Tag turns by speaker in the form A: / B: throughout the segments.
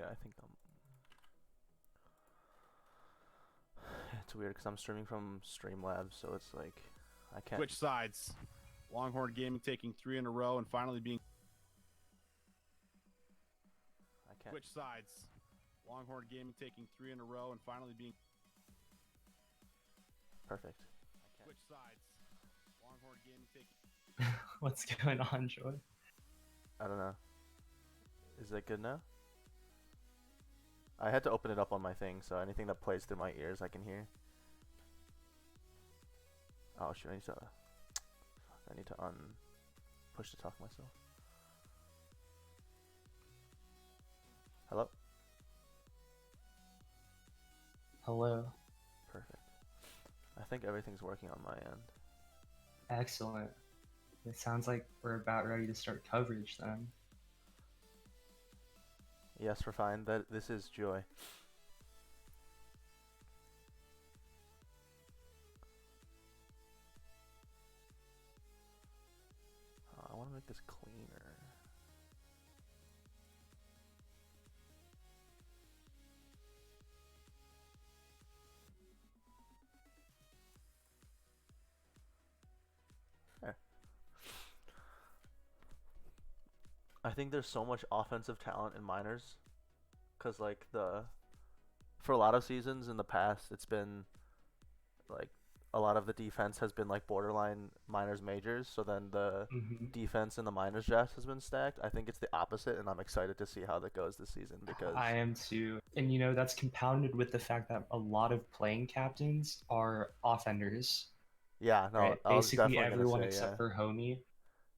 A: I think it's weird because I'm streaming from Streamlabs, so it's like I can't.
B: Switch sides. Longhorn Gaming taking 3 in a row and finally being.
A: I can't.
B: Switch sides. Longhorn Gaming taking 3 in a row and finally being.
A: Perfect.
B: Switch sides. Longhorn Gaming taking.
C: What's going on, Joy?
A: I don't know. Is that good now? I had to open it up on my thing, so anything that plays through my ears I can hear. Oh shoot, I need to push to talk myself. Hello?
C: Hello.
A: Perfect. I think everything's working on my end.
C: Excellent. It sounds like we're about ready to start coverage then.
A: Yes, we're fine. This is Joy. I want to make this cleaner. There. I think there's so much offensive talent in minors, cause like for a lot of seasons in the past, it's been like a lot of the defense has been like borderline minors majors. So then the defense in the minors draft has been stacked. I think it's the opposite, and I'm excited to see how that goes this season because
C: I am too. And that's compounded with the fact that a lot of playing captains are offenders.
A: yeah, no,
C: Right?
A: I was
C: Basically
A: definitely
C: everyone
A: gonna say
C: except for Homie.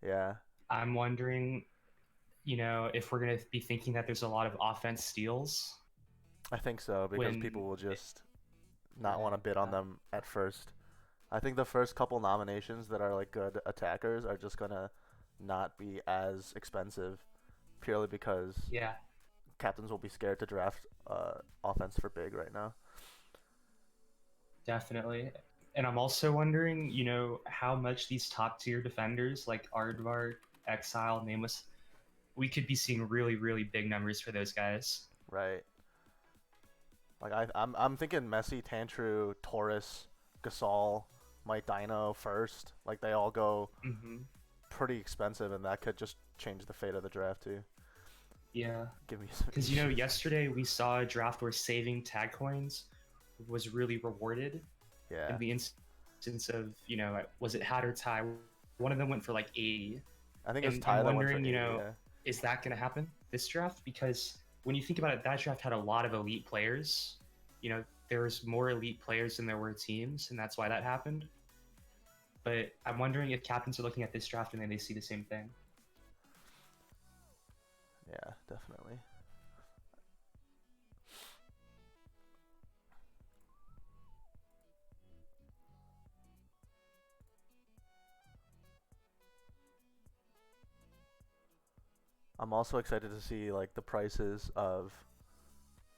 A: yeah.
C: I'm wondering, if we're going to be thinking that there's a lot of offense steals.
A: I think so because people will just not want to bid on them at first. I think the first couple nominations that are like good attackers are just gonna not be as expensive, purely because captains will be scared to draft offense for big right now.
C: Definitely. And I'm also wondering, how much these top tier defenders like Aardvark, Exile, Nameless, we could be seeing really, really big numbers for those guys.
A: Right. Like I'm thinking Messi, Tantru, Taurus, Gasol, Mike Dino first. Like they all go pretty expensive, and that could just change the fate of the draft too.
C: Yeah.
A: Give me some.
C: Because yesterday we saw a draft where saving tag coins was really rewarded.
A: Yeah.
C: In the instance of was it Hat or Tie? One of them went for like 80.
A: I think it's Ty that went for 80, yeah.
C: Is that going to happen this draft? Because when you think about it, that draft had a lot of elite players. There was more elite players than there were teams, and that's why that happened. But I'm wondering if captains are looking at this draft and then they see the same thing.
A: Yeah, definitely. I'm also excited to see like the prices of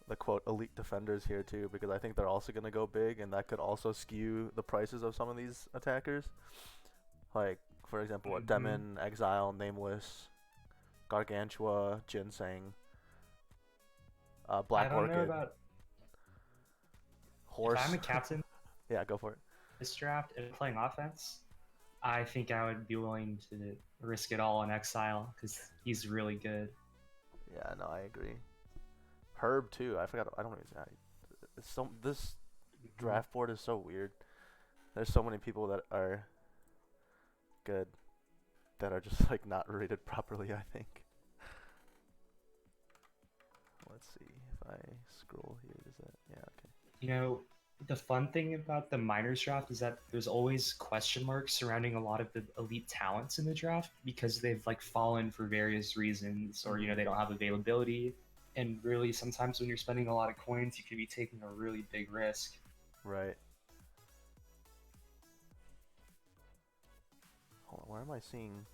A: the quote elite defenders here too, because I think they're also going to go big, and that could also skew the prices of some of these attackers. Like for example, Demon, Exile, Nameless, Gargantua, Ginseng, Black
C: I don't
A: Orchid,
C: know about
A: Horse.
C: If I'm a captain,
A: yeah, go for it.
C: This draft and playing offense, I think I would be willing to risk it all on Exile because he's really good.
A: Yeah, no, I agree. Herb too. I forgot. I don't even. This draft board is so weird. There's so many people that are good that are just like not rated properly, I think. Let's see if I scroll here. Does that? Yeah, okay.
C: The fun thing about the minors draft is that there's always question marks surrounding a lot of the elite talents in the draft because they've like fallen for various reasons, or they don't have availability. And really, sometimes when you're spending a lot of coins, you could be taking a really big risk.
A: Right. Hold on, where am I seeing?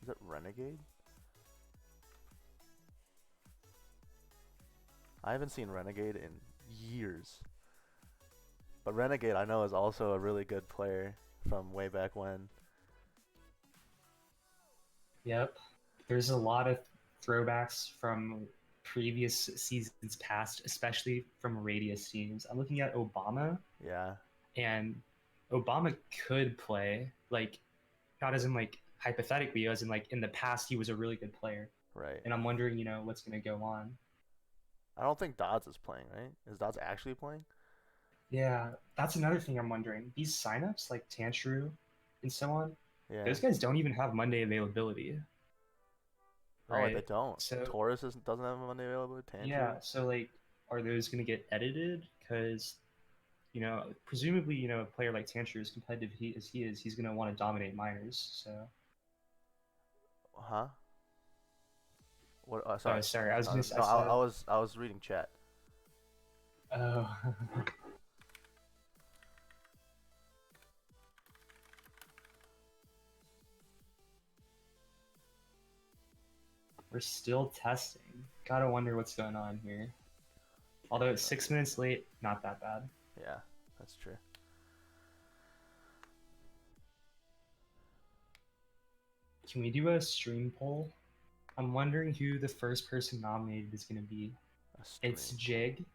A: Is it Renegade? I haven't seen Renegade in years. But Renegade I know is also a really good player from way back when.
C: Yep. There's a lot of throwbacks from previous seasons past, especially from Radius teams. I'm looking at Obama,
A: Yeah.
C: and Obama could play, like, not as in like hypothetically, as in like in the past he was a really good player.
A: Right.
C: And I'm wondering, what's gonna go on.
A: I don't think Dodds is playing, right? Is Dodds actually playing?
C: Yeah, that's another thing I'm wondering. These signups like Tantru and so on,
A: Yeah.
C: those guys don't even have Monday availability,
A: Oh, they
C: right?
A: don't.
C: So
A: Taurus doesn't have Monday available.
C: yeah,
A: Tantru.
C: so like, are those gonna get edited? Because presumably, a player like Tantru, as competitive as he is, he's gonna want to dominate minors. So,
A: Huh? What?
C: oh,
A: Sorry.
C: sorry, I was gonna, I
A: No,
C: said,
A: I was reading chat.
C: oh. We're still testing. Gotta wonder what's going on here. Although it's 6 minutes late, not that bad.
A: Yeah, that's true.
C: Can we do a stream poll? I'm wondering who the first person nominated is going to be. It's Jig.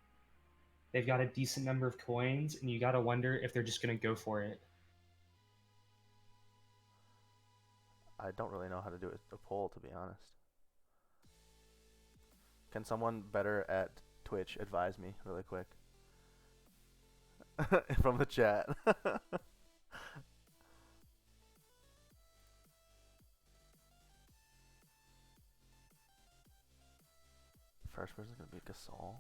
C: They've got a decent number of coins, and you gotta wonder if they're just going to go for it.
A: I don't really know how to do a poll, to be honest. Can someone better at Twitch advise me really quick? From the chat. First person's gonna be Gasol.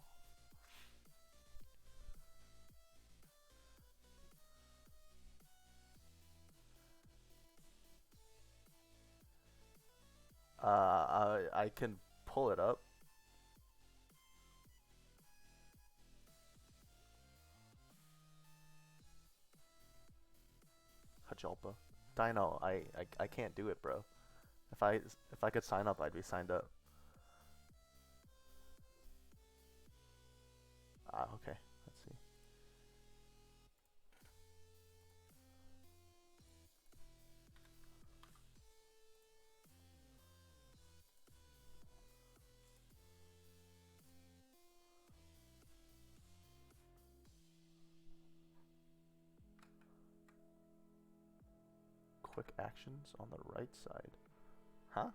A: I can pull it up. Hajalpa. Dino, I can't do it, bro. If I could sign up, I'd be signed up. Okay. Let's see. Quick actions on the right side. Huh?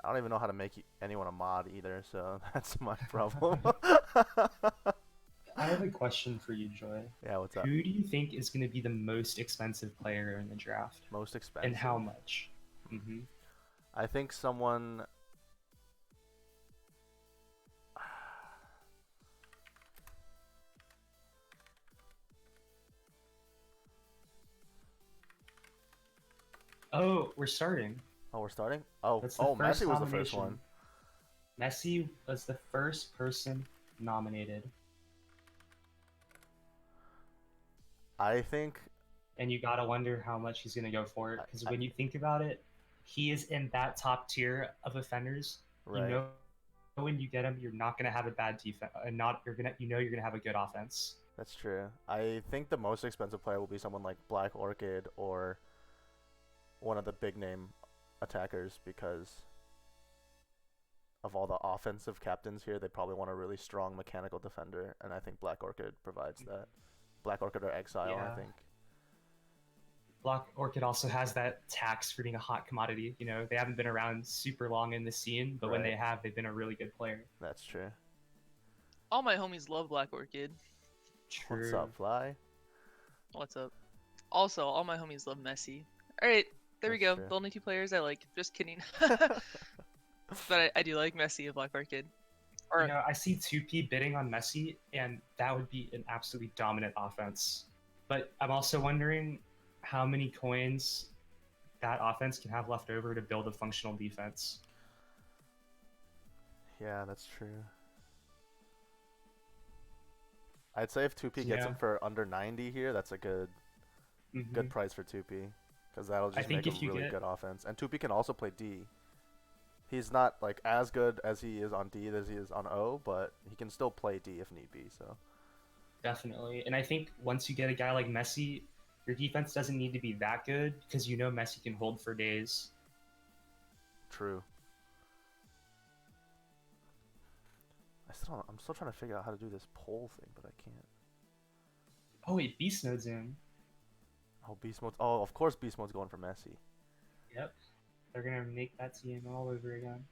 A: I don't even know how to make anyone a mod either, so that's my problem.
C: I have a question for you, Joy.
A: Yeah, what's up?
C: Who do you think is going to be the most expensive player in the draft?
A: Most expensive.
C: And how much? Mm-hmm.
A: I think someone.
C: Oh, we're starting.
A: Oh, we're starting? Oh,
C: That's the
A: Messi
C: first
A: was the first
C: nomination.
A: one.
C: Messi was the first person nominated.
A: I think.
C: And you gotta wonder how much he's gonna go for it, because when you think about it, he is in that top tier of offenders.
A: Right.
C: You know, when you get him, you're not gonna have a bad defense, and you're gonna have a good offense.
A: That's true. I think the most expensive player will be someone like Black Orchid or one of the big name attackers, because of all the offensive captains here, they probably want a really strong mechanical defender, and I think Black Orchid provides that. Black Orchid or Exile,
C: Yeah.
A: I think.
C: Black Orchid also has that tax for being a hot commodity. They haven't been around super long in the scene, but when
A: Right.
C: they have, they've been a really good player.
A: That's true.
D: All my homies love Black Orchid.
C: True.
A: What's up, Fly?
D: What's up? Also, all my homies love Messi. Alright, there we
A: That's
D: go.
A: true.
D: The only two players I like. Just kidding. But I do like Messi of Black Orchid. Or
C: I see 2P bidding on Messi, and that would be an absolutely dominant offense. But I'm also wondering how many coins that offense can have left over to build a functional defense.
A: Yeah, that's true. I'd say if 2P gets
C: Yeah.
A: him for under 90 here, that's a good
C: Mhm.
A: good price for 2P. because that'll
C: I
A: just
C: think
A: make a
C: if you
A: really
C: get
A: good offense. And Tupi can also play D. He's not like as good as he is on D as he is on O, but he can still play D if need be. So
C: definitely, and I think once you get a guy like Messi, your defense doesn't need to be that good because you know Messi can hold for days.
A: true. I'm still trying to figure out how to do this poll thing, but I can't.
C: Oh wait, Beast Mode's in.
A: Oh, Beast Mode. Oh, of course Beast Mode's going for Messi.
C: Yep, they're gonna make that team all over again.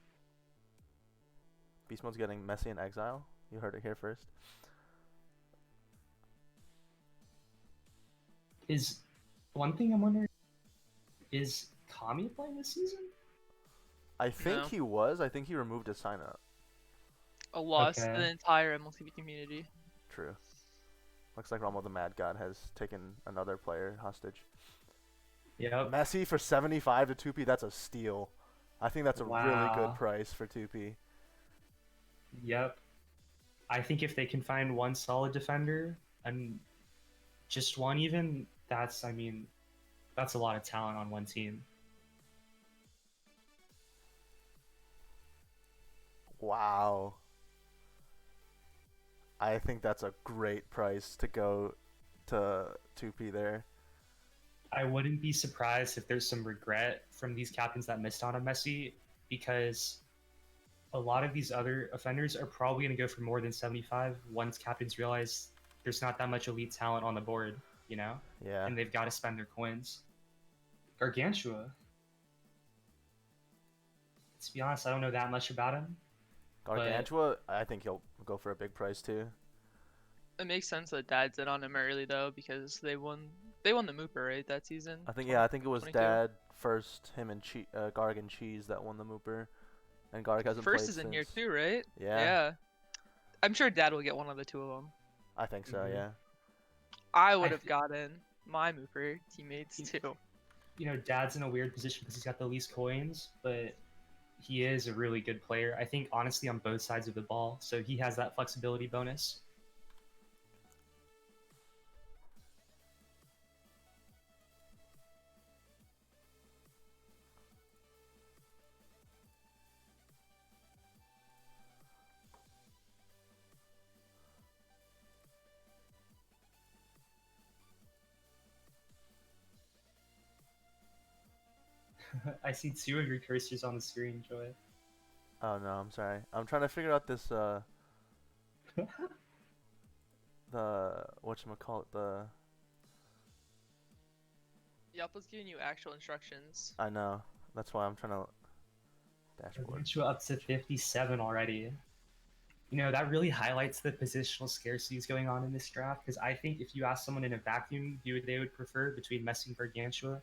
A: Beast Mode's getting Messi in exile. You heard it here first.
C: Is one thing I'm wondering, is Kami playing this season?
A: I think
D: No.
A: he was. I think he removed his sign up.
D: A loss to
C: Okay.
D: the entire mLTP community.
A: True. Looks like Romo the Mad God has taken another player hostage.
C: Yep.
A: Messi for 75 to 2P. That's a steal. I think that's a really good
C: Wow.
A: price for 2P.
C: Yep. I think if they can find one solid defender and just one even, that's a lot of talent on one team.
A: Wow. I think that's a great price to go to 2P there.
C: I wouldn't be surprised if there's some regret from these captains that missed on a Messi, because a lot of these other offenders are probably going to go for more than 75 once captains realize there's not that much elite talent on the board, you know?
A: Yeah.
C: And they've got to spend their coins. Gargantua. To be honest, I don't know that much about him.
A: Gargantua, I think he'll go for a big price too.
D: It makes sense that Dad's in on him early though, because they won the Mooper, right, that season?
A: I think I think it was
D: 22?
A: Dad first, him and Garg and Cheese that won the Mooper, and Garg hasn't
D: First
A: played
D: is in
A: since.
D: year 2, right?
A: Yeah.
D: I'm sure Dad will get one of the two of them.
A: I think so.
C: Mhm.
A: Yeah.
D: I would have gotten my Mooper teammates too.
C: You know, Dad's in a weird position because he's got the least coins, but he is a really good player. I think, honestly, on both sides of the ball, so he has that flexibility bonus. I see 2 of your cursors on the screen, Joy.
A: Oh no, I'm sorry. I'm trying to figure out this the whatchamacallit, the
D: Yup was giving you actual instructions.
A: I know. That's why I'm trying to dashboard.
C: Gargantua up to 57 already. You know, that really highlights the positional scarcities going on in this draft, because I think if you ask someone in a vacuum who they would prefer between Messi and Gargantua,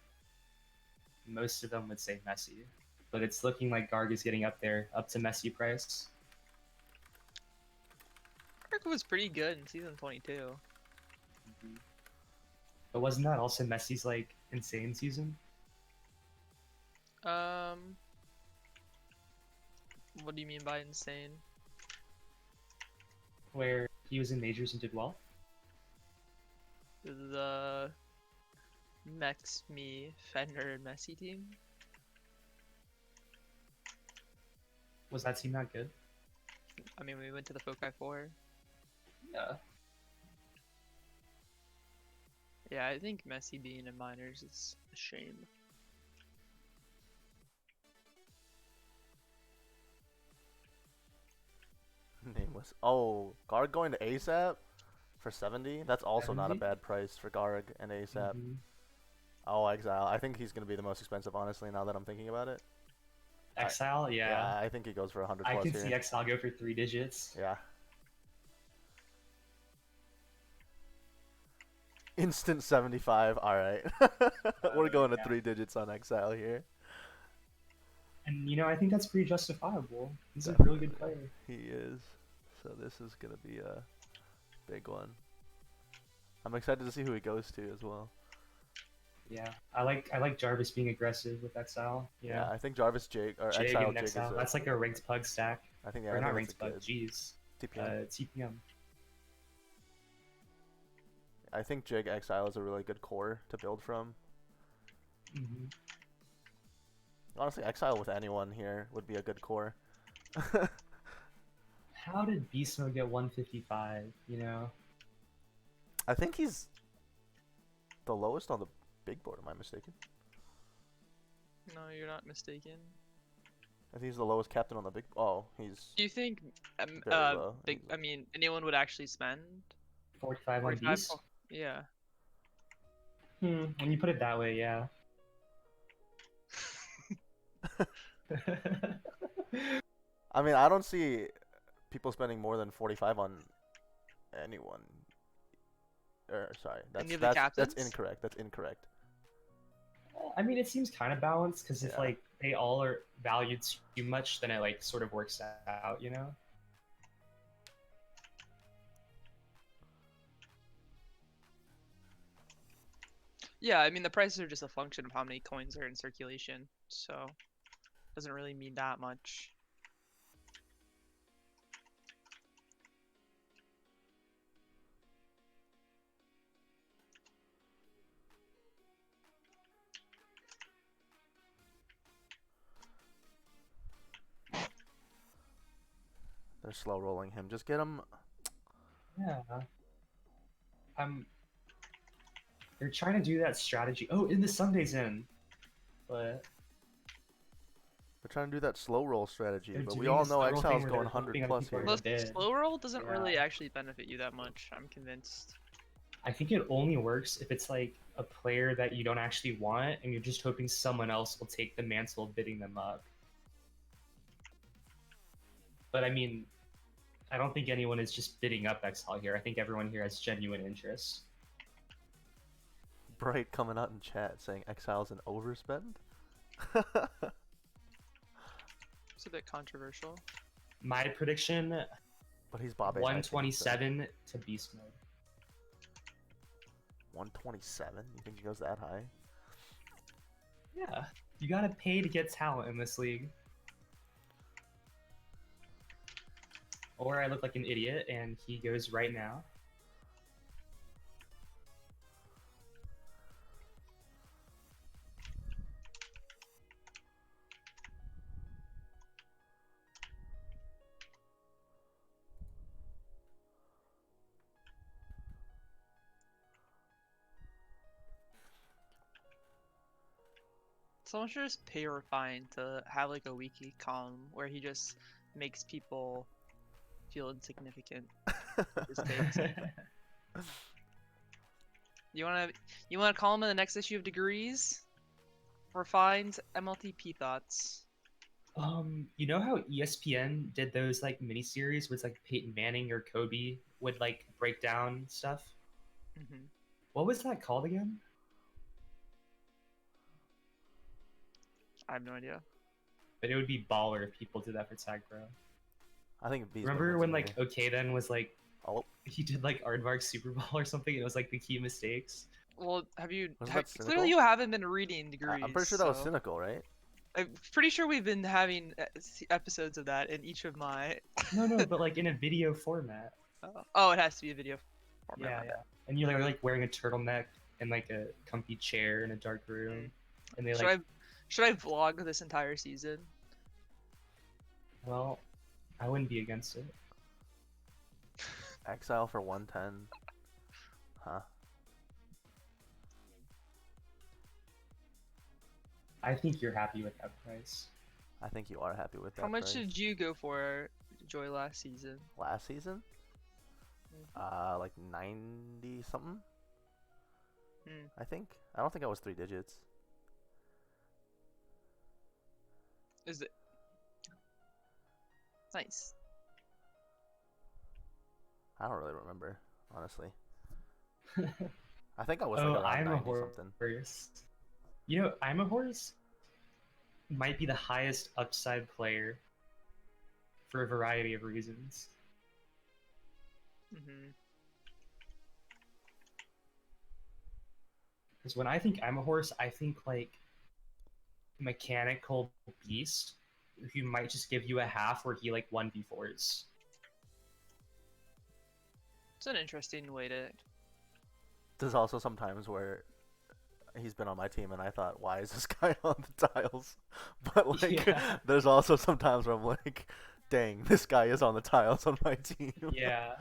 C: most of them would say Messi. But it's looking like Garg is getting up there, up to Messi price.
D: Kirk was pretty good in season 22.
C: But wasn't that also Messi's, like, insane season?
D: What do you mean by insane?
C: Where he was in majors and did well?
D: The Mex, me, Fender, and Messi team?
C: Was that team not good?
D: I mean, we went to the Foci 4.
C: Yeah.
D: Yeah, I think Messi being in minors is a shame.
A: Nameless. Oh, Garg going to ASAP for 70? That's also not a
C: 70?
A: bad price for Garg and ASAP.
C: Mhm.
A: Oh, Exile. I think he's going to be the most expensive, honestly, now that I'm thinking about it.
C: Exile, yeah.
A: I think he goes for 100
C: I
A: plus
C: can
A: here.
C: see Exile go for 3 digits.
A: Yeah. Instant 75. All right. We're going to
C: yeah.
A: 3 digits on Exile here.
C: And, you know, I think that's pretty justifiable. He's a really good player.
A: He is. So this is going to be a big one. I'm excited to see who he goes to as well.
C: Yeah, I like Jarvis being aggressive with Exile.
A: Yeah, I think Jarvis Jig or
C: Jig
A: Exile
C: and
A: Jig is
C: Exile. That's like a ranked pug stack.
A: I think
C: Or
A: I
C: not
A: think
C: ranked
A: that's a
C: pug,
A: good
C: jeez.
A: TPM.
C: TPM.
A: I think Jig Exile is a really good core to build from.
C: Mhm.
A: Honestly, Exile with anyone here would be a good core.
C: How did Beast Mode get 155? You know.
A: I think he's the lowest on the big board. Am I mistaken?
D: No, you're not mistaken.
A: I think he's the lowest captain on the big. Oh, he's
D: Do you think
A: very low.
D: big?
A: He's-
D: I mean, anyone would actually spend
C: 45 on
D: 45?
C: Beast.
D: Yeah.
C: When you put it that way, yeah.
A: I mean, I don't see people spending more than 45 on anyone. Sorry,
D: Any of the
A: that's
D: captains?
A: incorrect. That's incorrect.
C: I mean, it seems kind of balanced because if
A: Yeah.
C: like they all are valued too much, then it like sort of works out, you know?
D: Yeah, I mean the prices are just a function of how many coins are in circulation, so doesn't really mean that much.
A: They're slow rolling him. Just get him.
C: Yeah. They're trying to do that strategy. Oh, in the Sunday's in. But
A: They're trying to do that slow roll strategy,
C: they're
A: but we
C: doing
A: all
C: this
A: know
C: little thing
A: Exile's
C: where
A: going
C: they're
A: 100
C: hoping other
A: plus
C: people are
A: here.
C: gonna
D: The
C: bid.
D: slow roll doesn't really
C: Yeah.
D: actually benefit you that much, I'm convinced.
C: I think it only works if it's like a player that you don't actually want and you're just hoping someone else will take the mantle of bidding them up. But I mean, I don't think anyone is just bidding up Exile here. I think everyone here has genuine interest.
A: Bright coming out in chat saying Exile's an overspend.
D: It's a bit controversial.
C: My prediction,
A: But he's Bob
C: 127 to Beast Mode.
A: 127? You think he goes that high?
C: Yeah, you gotta pay to get talent in this league. Or I look like an idiot and he goes right now.
D: Someone should just pay Refine to have like a weekly column where he just makes people feel insignificant. His takes. You wanna call him in the next issue of Degrees? Refine's mLTP thoughts.
C: You know how ESPN did those like miniseries with like Peyton Manning or Kobe would like break down stuff?
D: Mm-hmm.
C: What was that called again?
D: I have no idea.
C: But it would be baller if people did that for Tag Bro.
A: I think Beast
C: Remember
A: Mode
C: when
A: wins
C: like
A: here.
C: OK then was like
A: Oh,
C: he did like Aardvark Super Ball or something and it was like the key mistakes?
D: Well, have you?
A: Wasn't that
D: Clearly,
A: cynical?
D: you haven't been reading Degrees.
A: I'm pretty sure that was
D: so-
A: cynical, right?
D: I'm pretty sure we've been having episodes of that in each of my.
C: No, but like in a video format.
D: Oh, it has to be a video format.
C: Yeah,
D: my
C: yeah. And you're like wearing a turtleneck and like a comfy chair in a dark room. And they
D: bad.
C: like
D: Should I vlog this entire season?
C: well, I wouldn't be against it.
A: Exile for 110. Huh.
C: I think you're happy with that price.
A: I think you are happy with that.
D: How much
A: price.
D: did you go for Joy last season?
A: Last season? Like 90 something?
D: Hmm.
A: I think. I don't think I was 3 digits.
D: Is it nice?
A: I don't really remember, honestly. I think I was
C: Oh,
A: like around
C: I'm a
A: 90 something.
C: horse. You know, I'm a horse might be the highest upside player for a variety of reasons.
D: Mm-hmm.
C: Because when I think I'm a horse, I think like mechanical beast who might just give you a half where he like 1v4s.
D: It's an interesting way to.
A: There's also sometimes where he's been on my team, and I thought, why is this guy on the tiles? But like,
C: Yeah.
A: there's also some times where I'm like, dang, this guy is on the tiles on my team.
C: Yeah.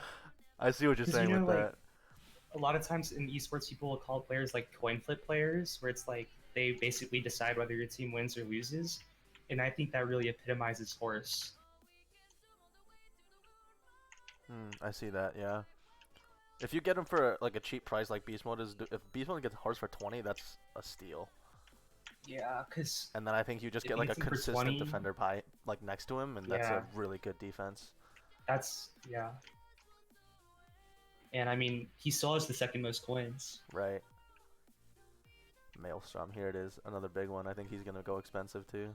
A: I see what you're
C: 'Cause,
A: saying with
C: like,
A: that.
C: a lot of times in esports, people will call players like coin flip players, where it's like they basically decide whether your team wins or loses. And I think that really epitomizes Horse.
A: I see that. Yeah. If you get him for like a cheap price, like Beast Mode is, if Beast Mode gets horse for 20, that's a steal.
C: Yeah, because
A: And then I think you just
C: if
A: get
C: you
A: like a
C: get him for
A: consistent
C: 20,
A: defender pie like next to him, and that's
C: yeah,
A: a really good defense.
C: yeah. And I mean, he still has the second most coins.
A: Right. Maelstrom, here it is, another big one. I think he's gonna go expensive too.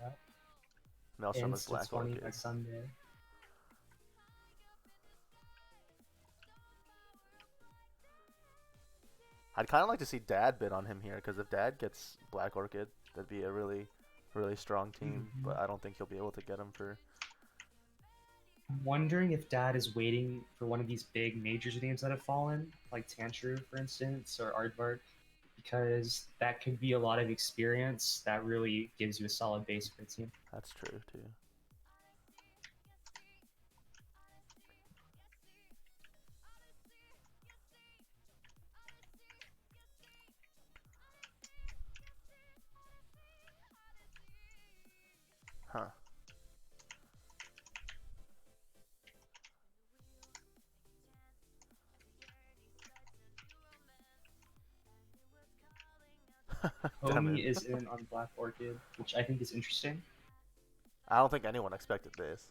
C: Yeah.
A: Maelstrom
C: And
A: is
C: it's
A: Black
C: 20
A: Orchid.
C: by Sunday.
A: I'd kind of like to see Dad bid on him here, because if Dad gets Black Orchid, that'd be a really, really strong team.
C: Mhm.
A: But I don't think he'll be able to get him for.
C: I'm wondering if Dad is waiting for one of these big majors names that have fallen, like Tantru, for instance, or Aardvark, because that could be a lot of experience that really gives you a solid base for a team.
A: That's true too. Huh. Damn
C: Homie
A: it.
C: is in on Black Orchid, which I think is interesting.
A: I don't think anyone expected this.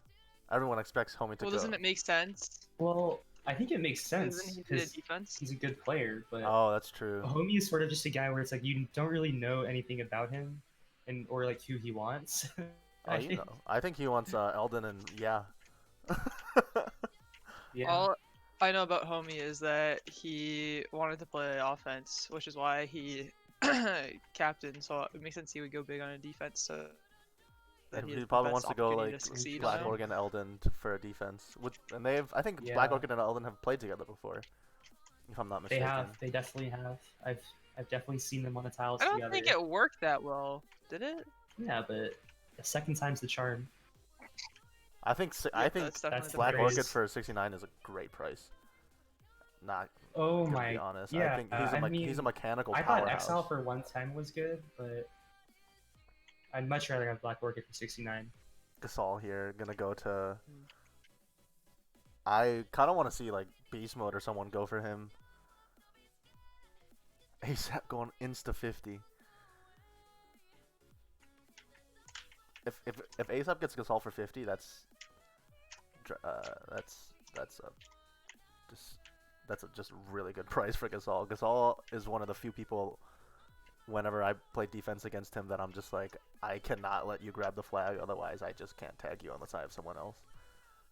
A: Everyone expects Homie to
D: Well,
A: go.
D: doesn't it make sense?
C: Well, I think it makes sense
D: Isn't he good at
C: because
D: defense?
C: he's a good player, but
A: Oh, that's true.
C: Homie is sort of just a guy where it's like you don't really know anything about him, and or like who he wants.
A: Oh, you know. I think he wants Eldon and yeah.
C: Yeah.
D: All I know about Homie is that he wanted to play offense, which is why he captain. So it makes sense he would go big on a defense. So that
A: And
D: he
A: he
D: has the
A: probably
D: best
A: wants to go
D: opportunity
A: like
D: to succeed
A: Black
D: on it.
A: Orchid and Eldon for a defense. And they've, I think
C: Yeah.
A: Black Orchid and Eldon have played together before, if I'm not
C: They
A: mistaken.
C: have. They definitely have. I've definitely seen them on the tiles
D: I don't
C: together.
D: think it worked that well, did it?
C: Yeah, but the second time's the charm.
A: I think
D: Yeah, that's definitely
C: that's
D: the
A: Black
C: phrase.
A: Orchid for 69 is a great price. Not
C: Oh
A: gonna
C: my.
A: be honest.
C: Yeah.
A: I think he's he's a mechanical
C: I thought
A: powerhouse.
C: Exile for 110 was good, but I'd much rather have Black Orchid for 69.
A: Gasol here gonna go to. I kind of want to see like Beast Mode or someone go for him. ASAP going insta 50. If ASAP gets Gasol for 50, that's a just really good price for Gasol. Gasol is one of the few people. Whenever I play defense against him, that I'm just like, I cannot let you grab the flag, otherwise I just can't tag you unless I have someone else.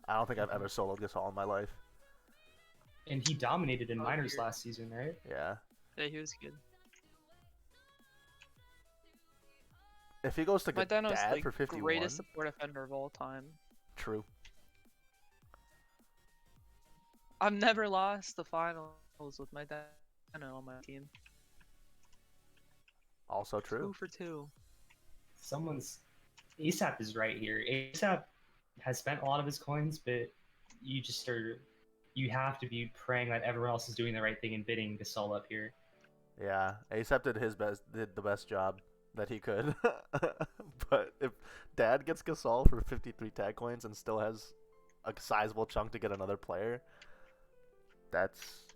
A: I don't think I've ever soloed Gasol in my life.
C: And he dominated in
D: Oh,
C: minors
D: weird.
C: last season, right?
A: Yeah.
D: Yeah, he was good.
A: If he goes to
D: My Dino's
A: Dad
D: the
A: for 51,
D: greatest support defender of all time.
A: true.
D: I've never lost the finals with my Dino on my team.
A: Also true.
D: 2 for 2.
C: Someone's ASAP is right here. ASAP has spent a lot of his coins, but you just are you have to be praying that everyone else is doing the right thing and bidding Gasol up here.
A: Yeah, ASAP did the best job that he could. But if Dad gets Gasol for 53 tag coins and still has a sizable chunk to get another player, that's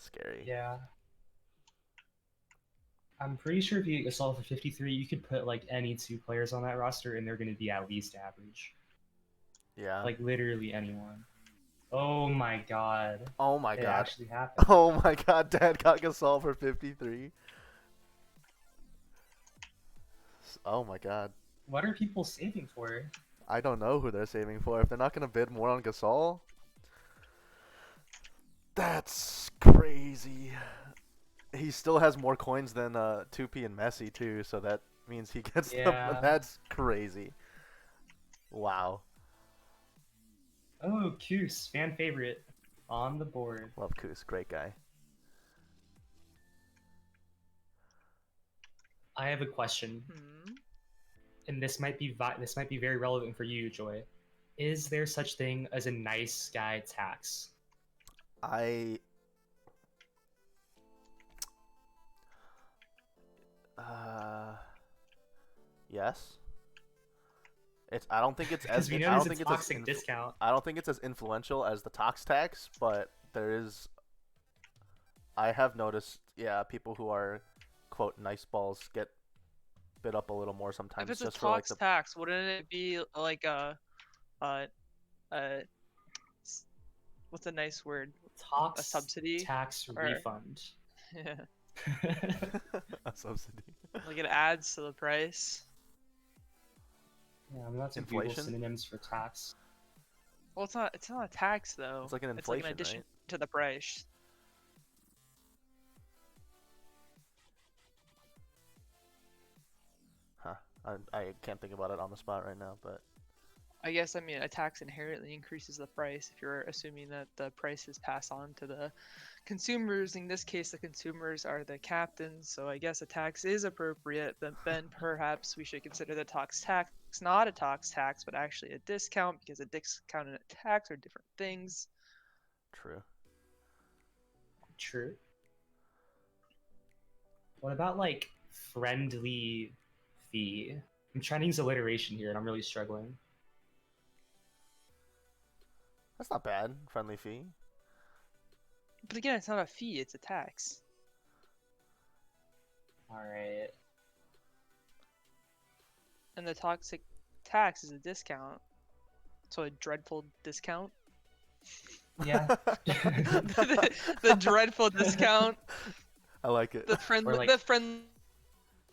A: scary.
C: Yeah. I'm pretty sure if you get Gasol for 53, you could put like any two players on that roster and they're going to be at least average.
A: Yeah.
C: Like literally anyone. Oh my god.
A: Oh my
C: It
A: god.
C: actually happened.
A: Oh my god, Dad got Gasol for 53. Oh my god.
C: What are people saving for?
A: I don't know who they're saving for. If they're not going to bid more on Gasol, that's crazy. He still has more coins than 2P and Messi too, so that means he gets
C: Yeah.
A: That's crazy. Wow.
C: Oh, Koos, fan favorite, on the board.
A: Love Koos, great guy.
C: I have a question,
D: Hmm.
C: and this might be very relevant for you, Joy. Is there such thing as a nice guy tax?
A: I uh yes. It's I don't think it's as
C: Because we know
A: I
C: there's
A: don't
C: a
A: think it's as
C: toxic discount.
A: I don't think it's as influential as the tox tax, but there is I have noticed, yeah, people who are quote nice balls get bit up a little more
D: If
A: sometimes
D: it's a
A: just for like
D: tox tax, wouldn't it be like a, a what's a nice word? A
C: Tox
D: subsidy?
C: tax
D: Or
C: refund.
D: yeah,
A: a subsidy.
D: like it adds to the price.
C: Yeah, I'm about to Google
A: Inflation?
C: synonyms for tax.
D: Well, it's not a tax though.
A: It's like an
D: It's like an
A: inflation,
D: addition
A: right?
D: to the price.
A: Huh. I can't think about it on the spot right now, but
D: I guess, I mean, a tax inherently increases the price if you're assuming that the price is passed on to the consumers. In this case, the consumers are the captains, so I guess a tax is appropriate, but then perhaps we should consider the tox tax not a tox tax, but actually a discount, because a discount and a tax are different things.
A: true.
C: True. What about like friendly fee? I'm trying to use alliteration here and I'm really struggling.
A: That's not bad. Friendly fee.
D: But again, it's not a fee, it's a tax.
C: Alright.
D: And the toxic tax is a discount. So a dreadful discount.
C: Yeah.
D: The dreadful discount.
A: I like it.
D: The friendly,
C: like-
D: the friend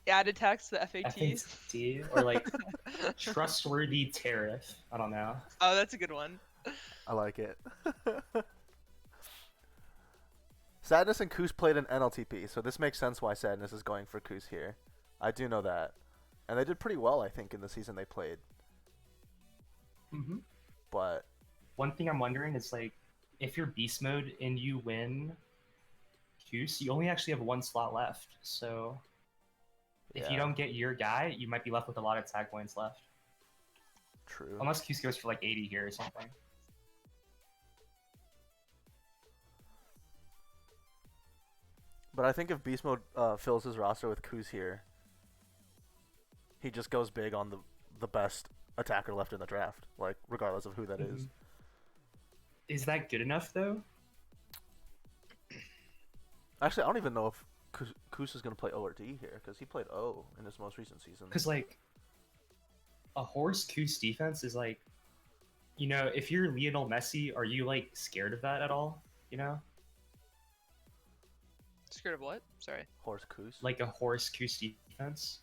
D: added tax to the FATs.
C: FAT or like trustworthy tariff. I don't know.
D: Oh, that's a good one.
A: I like it. Sadness and Koos played an NLTP, so this makes sense why Sadness is going for Koos here. I do know that. And they did pretty well, I think, in the season they played.
C: Mm-hmm.
A: But
C: One thing I'm wondering is like, if you're beast mode and you win Goose, you only actually have one slot left. So if you
A: yeah,
C: don't get your guy, you might be left with a lot of tag points left.
A: true.
C: Unless Goose goes for like 80 here or something.
A: But I think if Beast Mode fills his roster with Koos here, he just goes big on the best attacker left in the draft, like regardless of who that is.
C: Is that good enough though?
A: Actually, I don't even know if Koos is going to play O or D here, because he played O in his most recent season.
C: Because like a horse Goose defense is like, you know, if you're Lionel Messi, are you like scared of that at all? You know,
D: Scared of what? Sorry.
A: Horse Koos.
C: like a horse Goose defense.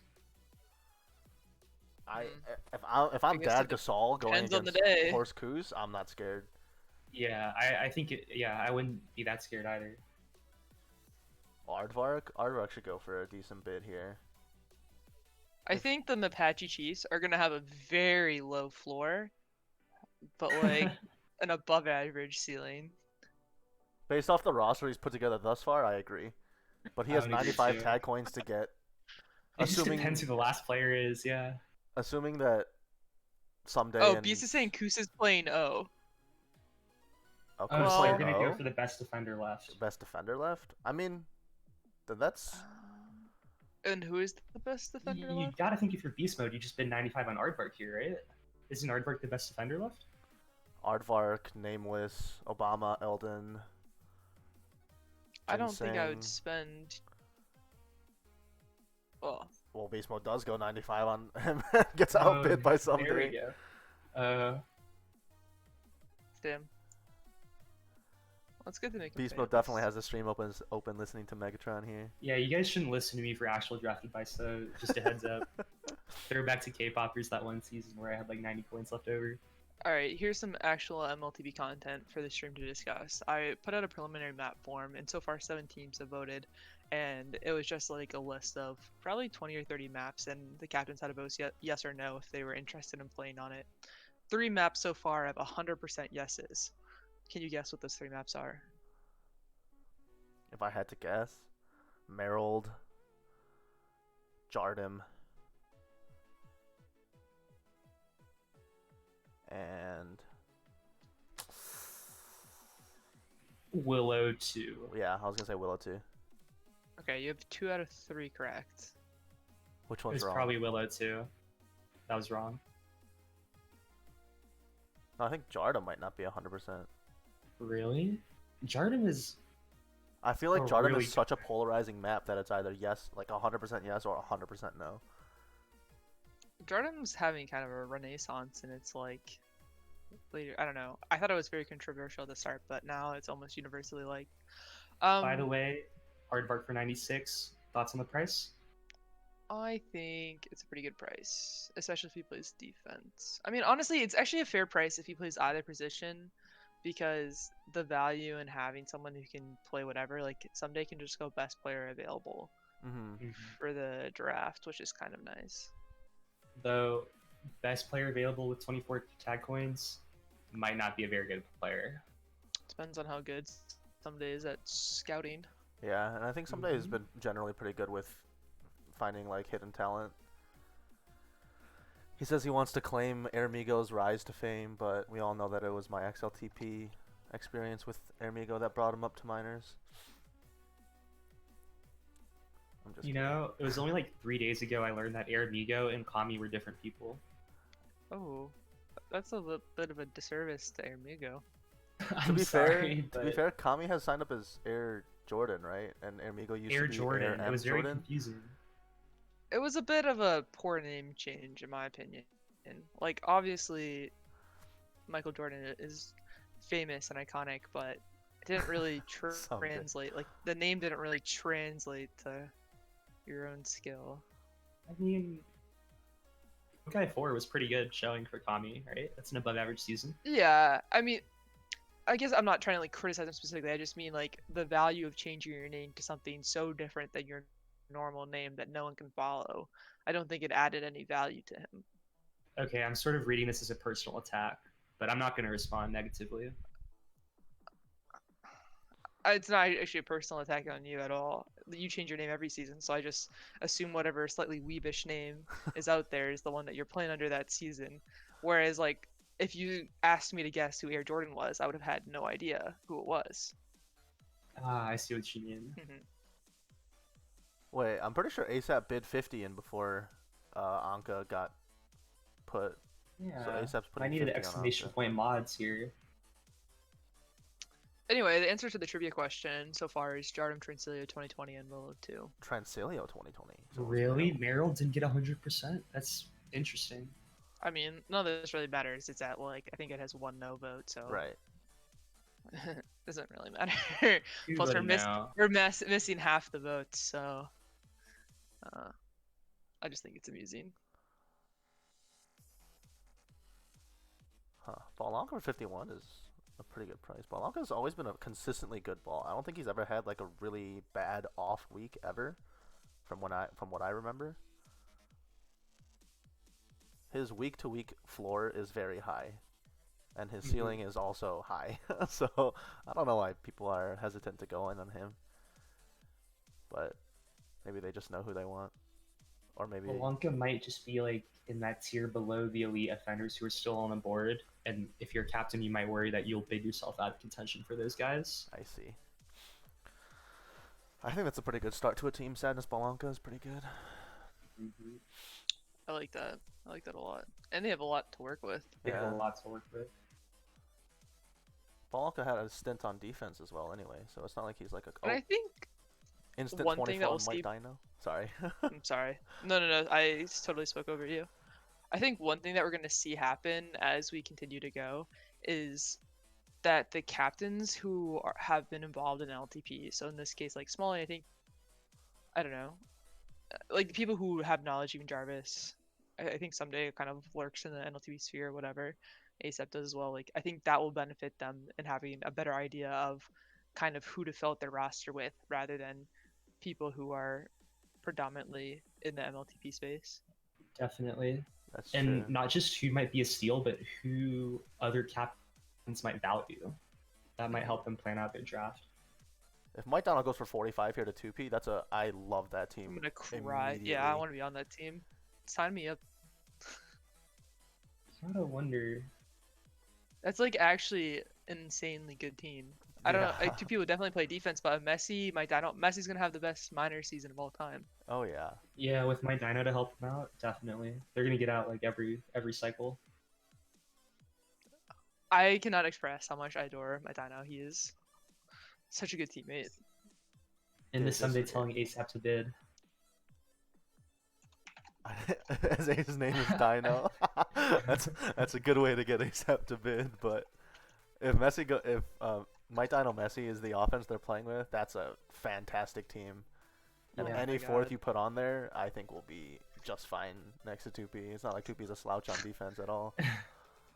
A: If I'm
D: guess
A: Dad
D: it
A: Gasol going
D: depends on the
A: against
D: day.
A: Horse Koos, I'm not scared.
C: Yeah, I think I wouldn't be that scared either.
A: Aardvark should go for a decent bid here.
D: I think the Apache Chiefs are gonna have a very low floor, but like an above average ceiling.
A: Based off the roster he's put together thus far, I agree. But he
C: I
A: has
C: would agree
A: 95
C: too.
A: tag coins to get.
C: It just
A: Assuming
C: depends who the last player is. Yeah.
A: assuming that someday.
D: Oh, Beast is saying Koos is playing O.
A: Oh,
C: Oh,
A: Koos
C: so
D: Well-
C: you're
A: playing
C: gonna
A: O?
C: go for the best defender left.
A: Best defender left. I mean, then that's
D: And who is the best defender
C: You
D: left?
C: gotta think if you're beast mode, you just been 95 on Aardvark here, right? Isn't Aardvark the best defender left?
A: Aardvark, Nameless, Obama, Eldon.
D: I don't think I would
A: Ginseng.
D: spend. Well,
A: Well, Beast Mode does go 95 on him. Gets outbid by
C: There we
A: somebody.
C: go.
D: damn. Well, it's good to make. him
A: Beast Mode
D: famous.
A: definitely has the stream open listening to Megatron here.
C: Yeah, you guys shouldn't listen to me for actual draft advice, though. Just a heads up. Throw back to K-Poppers that one season where I had like 90 points left over.
D: Alright, here's some actual mLTP content for the stream to discuss. I put out a preliminary map form, and so far 7 teams have voted, and it was just like a list of probably 20 or 30 maps, and the captains had to vote yes or no if they were interested in playing on it. 3 maps so far have 100% yeses. Can you guess what those 3 maps are?
A: If I had to guess, Merrill, Jardim. And
C: Willow 2.
A: yeah, I was gonna say Willow too.
D: Okay, you have 2 out of 3 correct.
A: Which
C: It
A: one's
C: was
A: wrong?
C: probably Willow 2. That was wrong.
A: No, I think Jardim might not be 100%.
C: Really? Jardim is...
A: I feel like
C: Oh,
A: Jardim
C: really?
A: is such a polarizing map that it's either yes, like 100% yes, or 100% no.
D: Jardim's having kind of a renaissance, and it's like later. I don't know. I thought it was very controversial at the start, but now it's almost universally liked.
C: By the way, Hardbark for 96. Thoughts on the price?
D: I think it's a pretty good price, especially if he plays defense. I mean, honestly, it's actually a fair price if he plays either position, because the value in having someone who can play whatever, like someday can just go best player available
A: Mm-hmm.
D: for the draft, which is kind of nice.
C: Though, best player available with 24 tag coins might not be a very good player.
D: Depends on how good someday is at scouting.
A: Yeah, and I think someday has
C: Mhm.
A: been generally pretty good with finding like hidden talent. He says he wants to claim Ermigo's rise to fame, but we all know that it was my XLTP experience with Ermigo that brought him up to minors. I'm just
C: You
A: kidding.
C: know, it was only like 3 days ago I learned that Aramigo and Kami were different people.
D: Oh, that's a bit of a disservice to Ermigo.
C: I'm
A: to
C: sorry,
A: be
C: but
A: fair, Kami has signed up as Air Jordan, right? And Ermigo used
C: Air
A: to be
C: Jordan,
A: Air
C: it
A: M
C: was very
A: Jordan.
C: confusing.
D: It was a bit of a poor name change, in my opinion. Like, obviously, Michael Jordan is famous and iconic, but it didn't really
A: Someday.
D: translate. Like, the name didn't really translate to your own skill.
C: I mean, Guy 4 was pretty good showing for Kami, right? That's an above average season.
D: Yeah, I mean, I guess I'm not trying to like criticize him specifically. I just mean like the value of changing your name to something so different than your normal name that no one can follow. I don't think it added any value to him.
C: Okay, I'm sort of reading this as a personal attack, but I'm not going to respond negatively.
D: It's not actually a personal attack on you at all. You change your name every season, so I just assume whatever slightly weebish name is out there is the one that you're playing under that season. Whereas, like, if you asked me to guess who Air Jordan was, I would have had no idea who it was.
C: Ah, I see what you mean.
A: Wait, I'm pretty sure ASAP bid 50 in before Anka got put.
C: Yeah,
A: So ASAP's
C: I
A: putting
C: needed
A: 50 on
C: exclamation
A: Anka.
C: point mods here.
D: Anyway, the answer to the trivia question so far is Jardim Transilio 2020 and Willow 2.
A: Transilio 2020. So it was
C: Really?
A: Merrill.
C: Meryl didn't get 100%? That's interesting.
D: I mean, none of this really matters. It's at, like, I think it has 1 no vote, so
A: Right.
D: doesn't really matter.
C: Who
D: Plus,
C: wouldn't know?
D: we're missing half the votes, so I just think it's amusing.
A: Huh. Balanka for 51 is a pretty good price. Balanka's always been a consistently good ball. I don't think he's ever had like a really bad off week ever, from what I remember. His week to week floor is very high, and his ceiling is also high. So I don't know why people are hesitant to go in on him, but maybe they just know who they want, or maybe
C: Balanka might just be like in that tier below the elite offenders who are still on the board, and if you're captain, you might worry that you'll bid yourself out of contention for those guys.
A: I see. I think that's a pretty good start to a team. Sadness Balanka is pretty good.
D: I like that. I like that a lot. And they have a lot to work with.
C: They have
A: Yeah.
C: a lot to work with.
A: Balanka had a stint on defense as well anyway, so it's not like he's like a
D: And I think
A: instant
D: one
A: 24
D: thing that
A: on
D: we'll
A: White
D: see-
A: Dino. Sorry.
D: I'm sorry. No. I totally spoke over you. I think one thing that we're going to see happen as we continue to go is that the captains who have been involved in LTP, so in this case, like Smalley, I don't know, like the people who have knowledge, even Jarvis, I think someday it kind of lurks in the NLTP sphere or whatever. ASAP does as well. Like, I think that will benefit them in having a better idea of kind of who to fill out their roster with rather than people who are predominantly in the MLTP space.
C: Definitely.
A: That's
C: And
A: true.
C: not just who might be a steal, but who other captains might value. That might help them plan out their draft.
A: If Mike Donald goes for 45 here to 2P, I love that team.
D: I'm gonna cry. Yeah, I
A: immediately.
D: want to be on that team. Sign me up.
C: Gotta wonder.
D: That's like actually an insanely good team. I don't know.
A: Yeah.
D: Like, 2P would definitely play defense, but if Messi, Messi's gonna have the best minor season of all time.
A: Oh yeah.
C: Yeah, with my Dino to help them out, definitely. They're gonna get out like every cycle.
D: I cannot express how much I adore my Dino. He is such a good teammate.
C: And
A: Dude,
C: this Sunday
A: this-
C: telling ASAP to bid.
A: His name is Dino. that's a good way to get ASAP to bid. But if Mike Dino Messi is the offense they're playing with, that's a fantastic team. And
C: Yeah.
A: any
D: my
A: fourth
D: God.
A: you put on there, I think will be just fine next to 2P. It's not like 2P's a slouch on defense at all.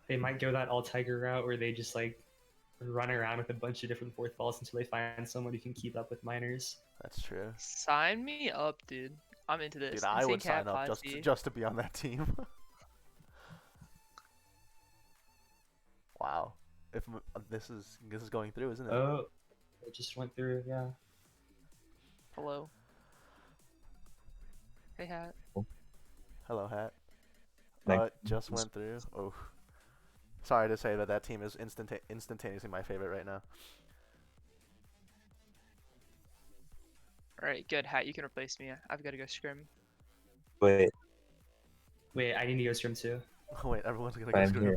C: They might go that all Tiger route where they just like run around with a bunch of different fourth balls until they find someone who can keep up with minors.
A: That's true.
D: Sign me up, dude. I'm into this.
A: Dude, I
D: Insane
A: would sign
D: Cat
A: up
D: Posse.
A: just to be on that team. Wow. This is going through, isn't it?
C: Oh, it just went through, yeah.
D: Hello. Hey, Hat.
A: Hello, Hat.
E: Thank-
A: Just went through. Oh. Sorry to say that team is instantaneously my favorite right now.
D: All right, good. Hat, you can replace me. I've got to go scrim.
E: Wait,
C: Wait, I need to go stream too.
A: Wait, everyone's gonna go
E: I'm
A: screw.
E: here.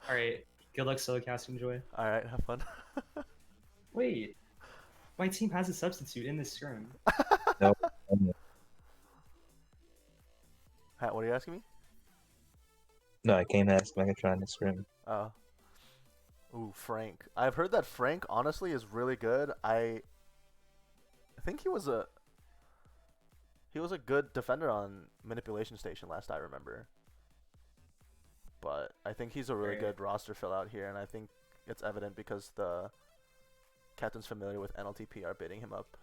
C: Alright, good luck solo casting, Joy.
A: All right, have fun.
C: Wait, my team has a substitute in this scrim.
E: no,
A: Hat, what are you asking me?
E: no, I came to ask Megatron to scrim.
A: Oh. Ooh, Frank. I've heard that Frank honestly is really good. I think he was a good defender on Manipulation Station last I remember. But I think he's a really
C: Right.
A: good roster fill out here, and I think it's evident because the captains familiar with NLTP are bidding him up.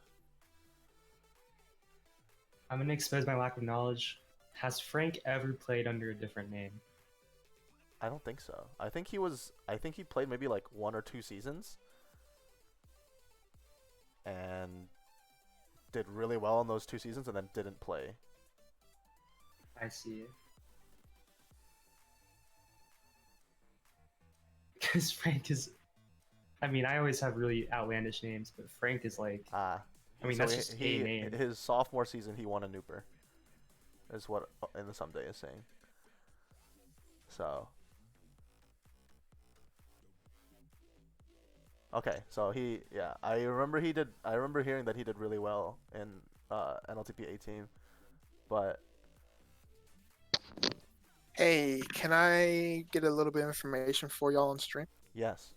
C: I'm gonna expose my lack of knowledge. Has Frank ever played under a different name?
A: I don't think so. I think he played maybe like 1 or 2 seasons and did really well in those 2 seasons and then didn't play.
C: I see. Because Frank is. I mean, I always have really outlandish names, but Frank is like.
A: I
C: mean, that's just a name.
A: His sophomore season, he won a Nooper, is what In the Someday is saying. So. Okay, so I remember hearing that he did really well in NLTP 18, but
F: Hey, can I get a little bit of information for y'all on stream?
A: yes,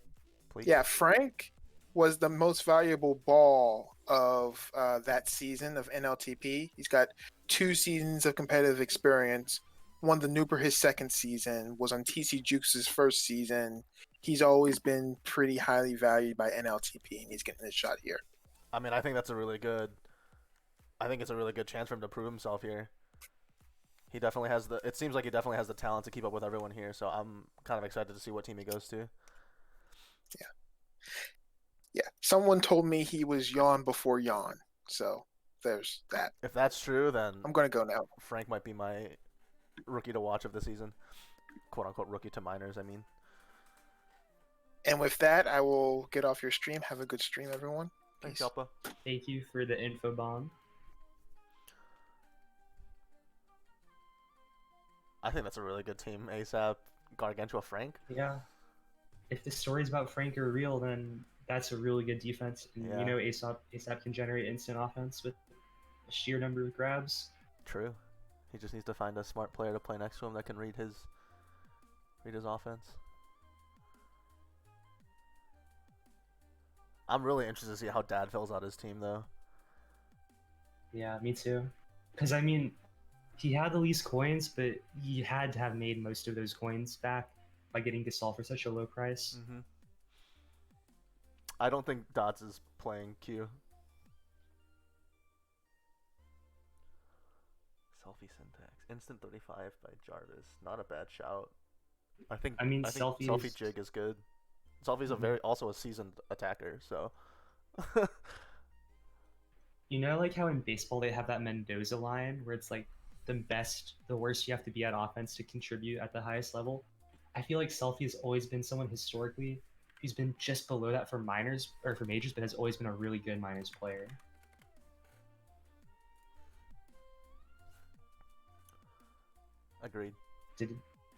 A: please.
F: Yeah, Frank was the most valuable ball of that season of NLTP. He's got 2 seasons of competitive experience. Won the Nooper his second season. Was on TC Jukes' first season. He's always been pretty highly valued by NLTP, and he's getting his shot here.
A: I mean, I think it's a really good chance for him to prove himself here. He definitely has it seems like he definitely has the talent to keep up with everyone here, so I'm kind of excited to see what team he goes to.
F: Yeah, someone told me he was yawn before yawn, so there's that.
A: If that's true, then
F: I'm gonna go now.
A: Frank might be my rookie to watch of the season. Quote unquote rookie to minors, I mean.
F: And with that, I will get off your stream. Have a good stream, everyone.
A: Thanks,
F: Peace.
A: Yelpa.
C: Thank you for the info bomb.
A: I think that's a really good team. ASAP, Gargantua, Frank.
C: Yeah. If the stories about Frank are real, then that's a really good defense. And
A: Yeah.
C: you know, ASAP can generate instant offense with a sheer number of grabs.
A: True. He just needs to find a smart player to play next to him that can read his offense. I'm really interested to see how Dad fills out his team, though.
C: Yeah, me too. Because, I mean, he had the least coins, but he had to have made most of those coins back by getting Gasol for such a low price.
A: Mm-hmm. I don't think Dots is playing Q. Selfie syntax. Instant 35 by Jarvis. Not a bad shout. I think
C: I mean,
A: Selfie
C: Selfie is-
A: Jig is good. Selfie's
C: Mhm.
A: also a seasoned attacker, so
C: You know, like how in baseball they have that Mendoza line where it's like the worst you have to be at offense to contribute at the highest level. I feel like Selfie has always been someone historically who's been just below that for minors or for majors, but has always been a really good minors player.
A: Agreed.
C: Did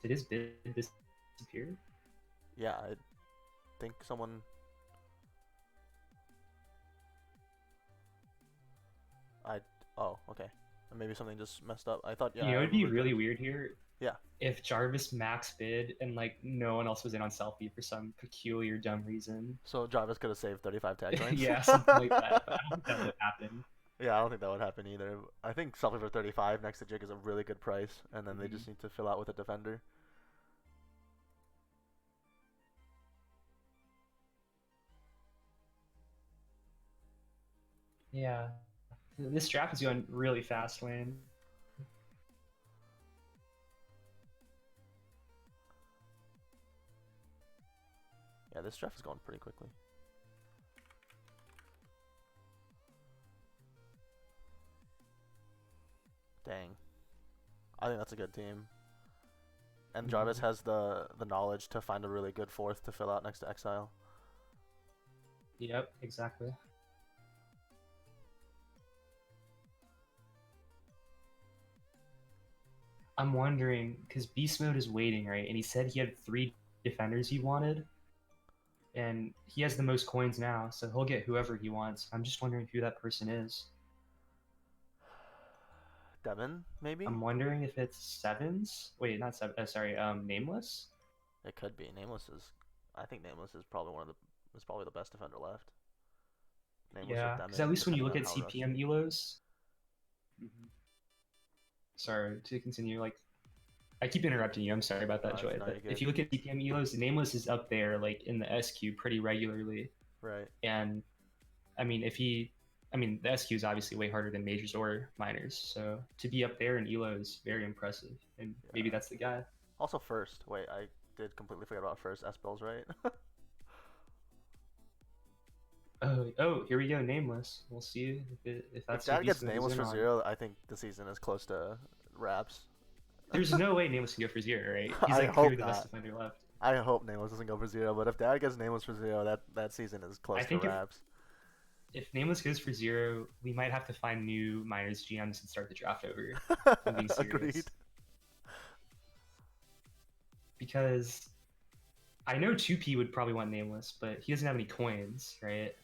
C: his bid disappear?
A: Yeah, I think someone. Oh, okay. Maybe something just messed up. I thought, yeah.
C: You know,
A: I
C: it'd be
A: remember
C: really
A: Jarvis.
C: weird here.
A: Yeah.
C: If Jarvis max bid and like no one else was in on Selfie for some peculiar dumb reason.
A: So Jarvis could have saved 35 tag coins.
C: Yeah, something like that. But I don't think that would happen.
A: Yeah, I don't think that would happen either. I think Selfie for 35 next to Jig is a really good price, and then they just need to fill out with a defender.
C: Yeah. This draft is going really fast, Wayne.
A: Yeah, this draft is going pretty quickly. Dang. I think that's a good team. And Jarvis has the knowledge to find a really good fourth to fill out next to Exile.
C: Yep, exactly. I'm wondering, because Beast Mode is waiting, right? And he said he had 3 defenders he wanted. And he has the most coins now, so he'll get whoever he wants. I'm just wondering who that person is.
A: Devin, maybe?
C: I'm wondering if it's Sevens. Wait, not Seven. Sorry, Nameless.
A: It could be. I think Nameless is probably probably the best defender left. Nameless
C: Yeah, because at least when you look at CPM elos. Sorry to continue. Like, I keep interrupting you. I'm sorry about that, Joy. But if you look at CPM elos, Nameless is up there, like in the SQ pretty regularly.
A: Right.
C: And I mean, the SQ is obviously way harder than majors or minors. So to be up there in elo is very impressive, and maybe that's the guy.
A: Also, first. Wait, I did completely forget about first. S-Bill's right.
C: Oh, here we go. Nameless. We'll see if that's.
A: If Dad gets Nameless for 0, I think the season is close to wraps.
C: There's no way Nameless can go for 0, right? He's
A: I
C: like
A: hope
C: clearly the
A: not.
C: best defender left.
A: I hope Nameless doesn't go for 0, but if Dad gets Nameless for 0, that season is close to wraps.
C: If Nameless goes for 0, we might have to find new minors GMs and start the draft over.
A: Agreed.
C: Because I know 2P would probably want Nameless, but he doesn't have any coins, right?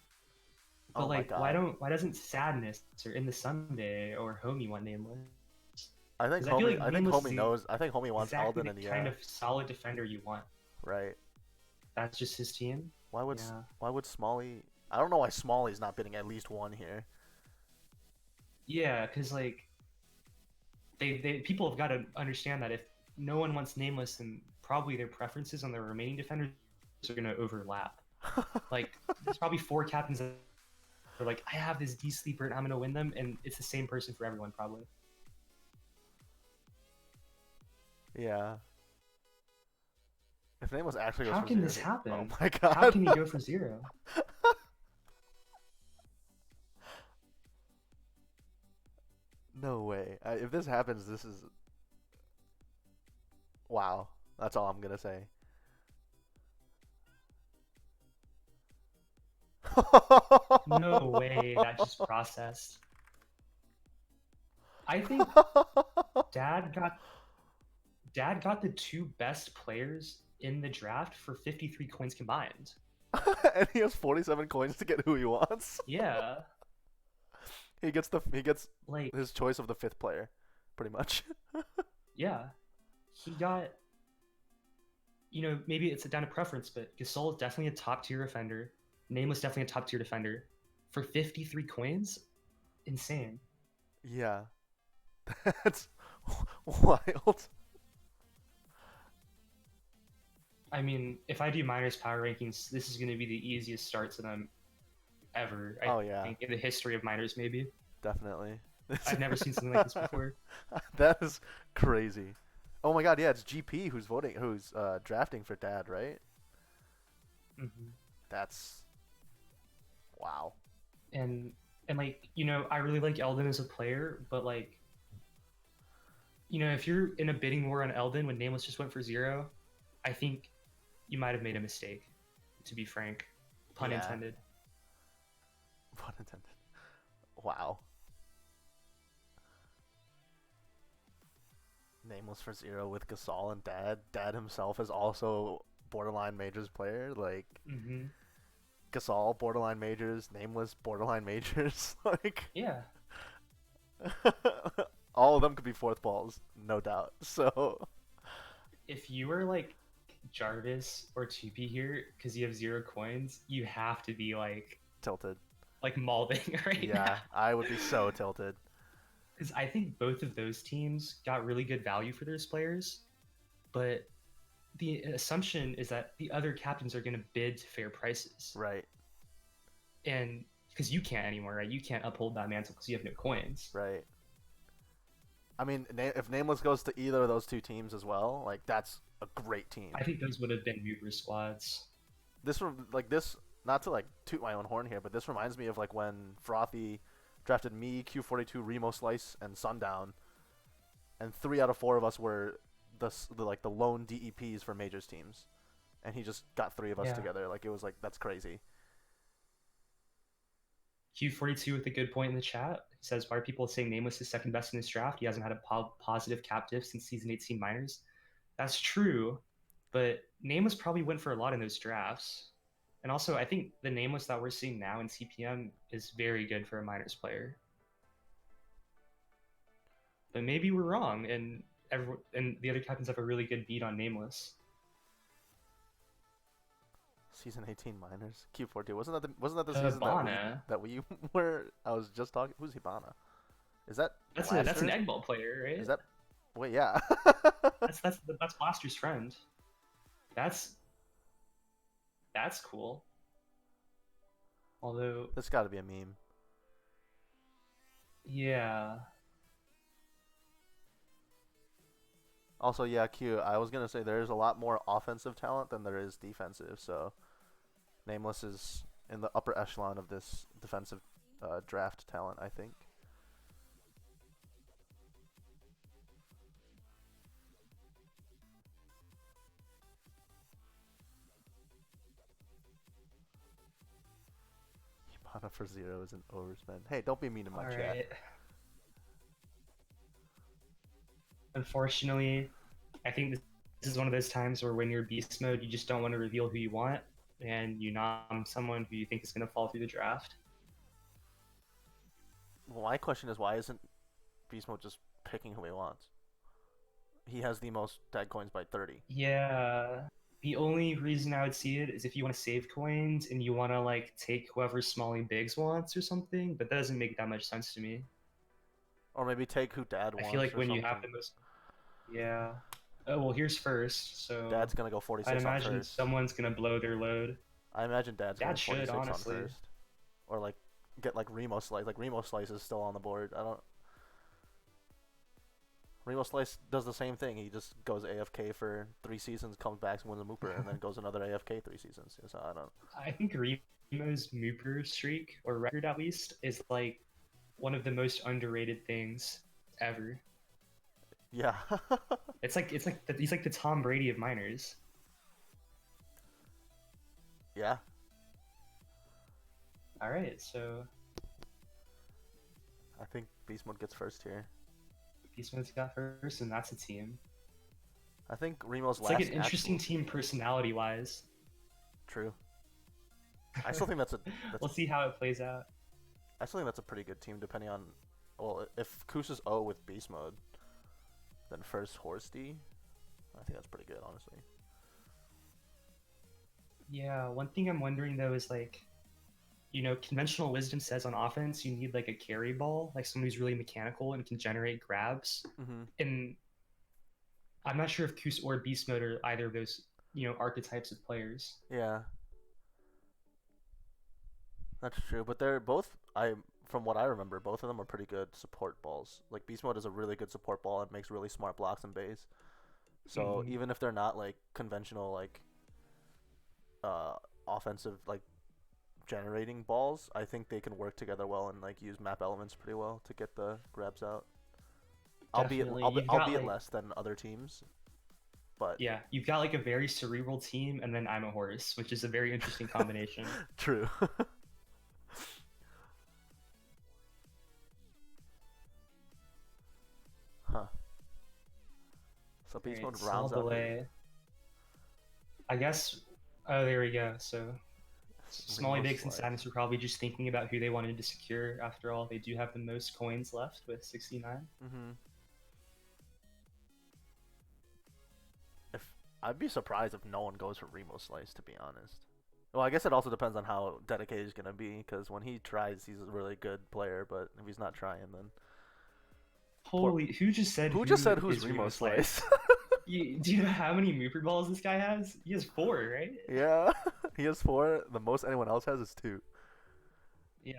C: But like, why doesn't Sadness or In the Sunday or Homie want Nameless?
A: I think Homie knows. I think Homie wants Alden and
C: the kind of solid defender you want.
A: Right.
C: That's just his team.
A: Why would Smalley? I don't know why Smalley's not bidding at least 1 here.
C: Yeah, because like, people have got to understand that if no one wants Nameless, then probably their preferences on the remaining defenders are going to overlap. Like, there's probably 4 captains that are like, I have this D sleeper and I'm going to win them, and it's the same person for everyone probably.
A: Yeah. If Nameless actually goes
C: How
A: for
C: can
A: 0,
C: this happen?
A: Oh my god.
C: How can he go for 0?
A: No way. If this happens, this is... Wow. That's all I'm going to say.
C: No way that just processed. I think Dad got the 2 best players in the draft for 53 coins combined.
A: And he has 47 coins to get who he wants.
C: Yeah.
A: He gets like his choice of the 5th player, pretty much.
C: Yeah. He got, maybe it's down to preference, but Gasol is definitely a top tier defender. Nameless definitely a top tier defender. For 53 coins? Insane.
A: Yeah. That's wild.
C: I mean, if I do minors power rankings, this is going to be the easiest start to them ever. I think in the history of minors, maybe.
A: Definitely.
C: I've never seen something like this before.
A: That is crazy. Oh my god, yeah, it's GP who's drafting for Dad, right?
C: Mm-hmm.
A: That's... Wow.
C: And like, I really like Eldon as a player, but like, if you're in a bidding war on Eldon when Nameless just went for 0, I think you might have made a mistake, to be frank. Pun
A: Yeah.
C: intended.
A: Pun intended. Wow. Nameless for 0 with Gasol and Dad. Dad himself is also borderline majors player. Like
C: Mm-hmm.
A: Gasol borderline majors, Nameless borderline majors. Like
C: Yeah.
A: all of them could be fourth balls, no doubt. So
C: If you were like Jarvis or 2P here, because you have 0 coins, you have to be
A: tilted.
C: like malding right
A: Yeah,
C: now.
A: I would be so tilted.
C: Because I think both of those teams got really good value for those players, but the assumption is that the other captains are going to bid fair prices.
A: Right,
C: And because you can't anymore, right? You can't uphold that mantle because you have no coins.
A: right. I mean, if Nameless goes to either of those two teams as well, like that's a great team.
C: I think those would have been Mooper squads.
A: This not to like toot my own horn here, but this reminds me of like when Frothy drafted me, Q42, Remo Slice, and Sundown, and 3 out of 4 of us were the lone DEPs for majors teams, and he just got 3 of us
C: Yeah.
A: together. Like it was like that's crazy.
C: Q42 with a good point in the chat. He says, why are people saying Nameless is second best in this draft? He hasn't had a positive captive since season 18 minors. That's true, but Nameless probably went for a lot in those drafts. And also, I think the Nameless that we're seeing now in CPM is very good for a minors player. But maybe we're wrong, and the other captains have a really good beat on Nameless.
A: Season 18 minors, Q42. Wasn't that the season
C: Hibana.
A: that we were? I was just talking. Who's Hibana? Is that
C: That's
A: Blaster?
C: an egg ball player, right?
A: Is that? Wait, yeah.
C: That's Blaster's friend. That's cool. Although,
A: This got to be a meme.
C: yeah,
A: Also, yeah, Q. I was gonna say there's a lot more offensive talent than there is defensive. So, Nameless is in the upper echelon of this defensive draft talent, I think. Hibana for 0 is an overspend. Hey, don't be mean to my
C: all
A: chat.
C: right. Unfortunately, I think this is one of those times where when you're beast mode, you just don't want to reveal who you want, and you nom someone who you think is going to fall through the draft.
A: Well, my question is, why isn't Beast Mode just picking who he wants? He has the most tag coins by 30.
C: Yeah. The only reason I would see it is if you want to save coins and you want to like take whoever Smalley Biggs wants or something, but that doesn't make that much sense to me.
A: Or maybe take who Dad wants.
C: I feel like
A: or
C: when you
A: something.
C: have the most, yeah. Oh well, here's first. So
A: Dad's gonna go 46
C: I'd
A: on
C: imagine
A: first.
C: someone's gonna blow their load.
A: I imagine Dad's
C: Dad
A: going
C: should,
A: 46
C: honestly.
A: on first. Or like get like Remo Slice. Like Remo Slice is still on the board. Remo Slice does the same thing. He just goes AFK for 3 seasons, comes back and wins a Mooper, and then goes another AFK 3 seasons. So I don't.
C: I think Remo's Mooper streak, or record at least, is like one of the most underrated things ever.
A: Yeah.
C: He's like the Tom Brady of minors.
A: Yeah.
C: All right, so
A: I think Beast Mode gets first here.
C: Beast Mode's got first, and that's a team.
A: I think Remo's
C: It's
A: last.
C: like an interesting
A: actual...
C: team personality-wise.
A: True. I still think that's a.
C: We'll see how it plays out.
A: I still think that's a pretty good team, depending on. Well, if Kusa's O with Beast Mode, then first Horsty, I think that's pretty good, honestly.
C: Yeah, one thing I'm wondering though is like, conventional wisdom says on offense you need like a carry ball, like someone who's really mechanical and can generate grabs.
A: Mm-hmm.
C: And I'm not sure if Kus or Beast Mode are either of those, archetypes of players.
A: Yeah. That's true, but they're both. From what I remember, both of them are pretty good support balls. Like Beast Mode is a really good support ball and makes really smart blocks and bays. So even if they're not like conventional like offensive like generating balls, I think they can work together well and like use map elements pretty well to get the grabs out.
C: Definitely. You've got,
A: Albeit
C: like-
A: less than other teams, but
C: Yeah, you've got like a very cerebral team, and then I'm a horse, which is a very interesting combination.
A: true. Huh. So beast
C: Alright,
A: mode
C: small
A: rounds out.
C: delay. I guess. Oh, there we go. So Smalley
A: Remo
C: Bakes and
A: slice.
C: Sadness are probably just thinking about who they wanted to secure. After all, they do have the most coins left with 69.
A: If I'd be surprised if no one goes for Remo Slice, to be honest. Well, I guess it also depends on how dedicated he's gonna be, because when he tries, he's a really good player. But if he's not trying, then
C: Holy, who just said?
A: who just said who's
C: is
A: Remo Slice?
C: Do you know how many Mooper balls this guy has? He has 4, right?
A: Yeah, he has 4. The most anyone else has is 2.
C: And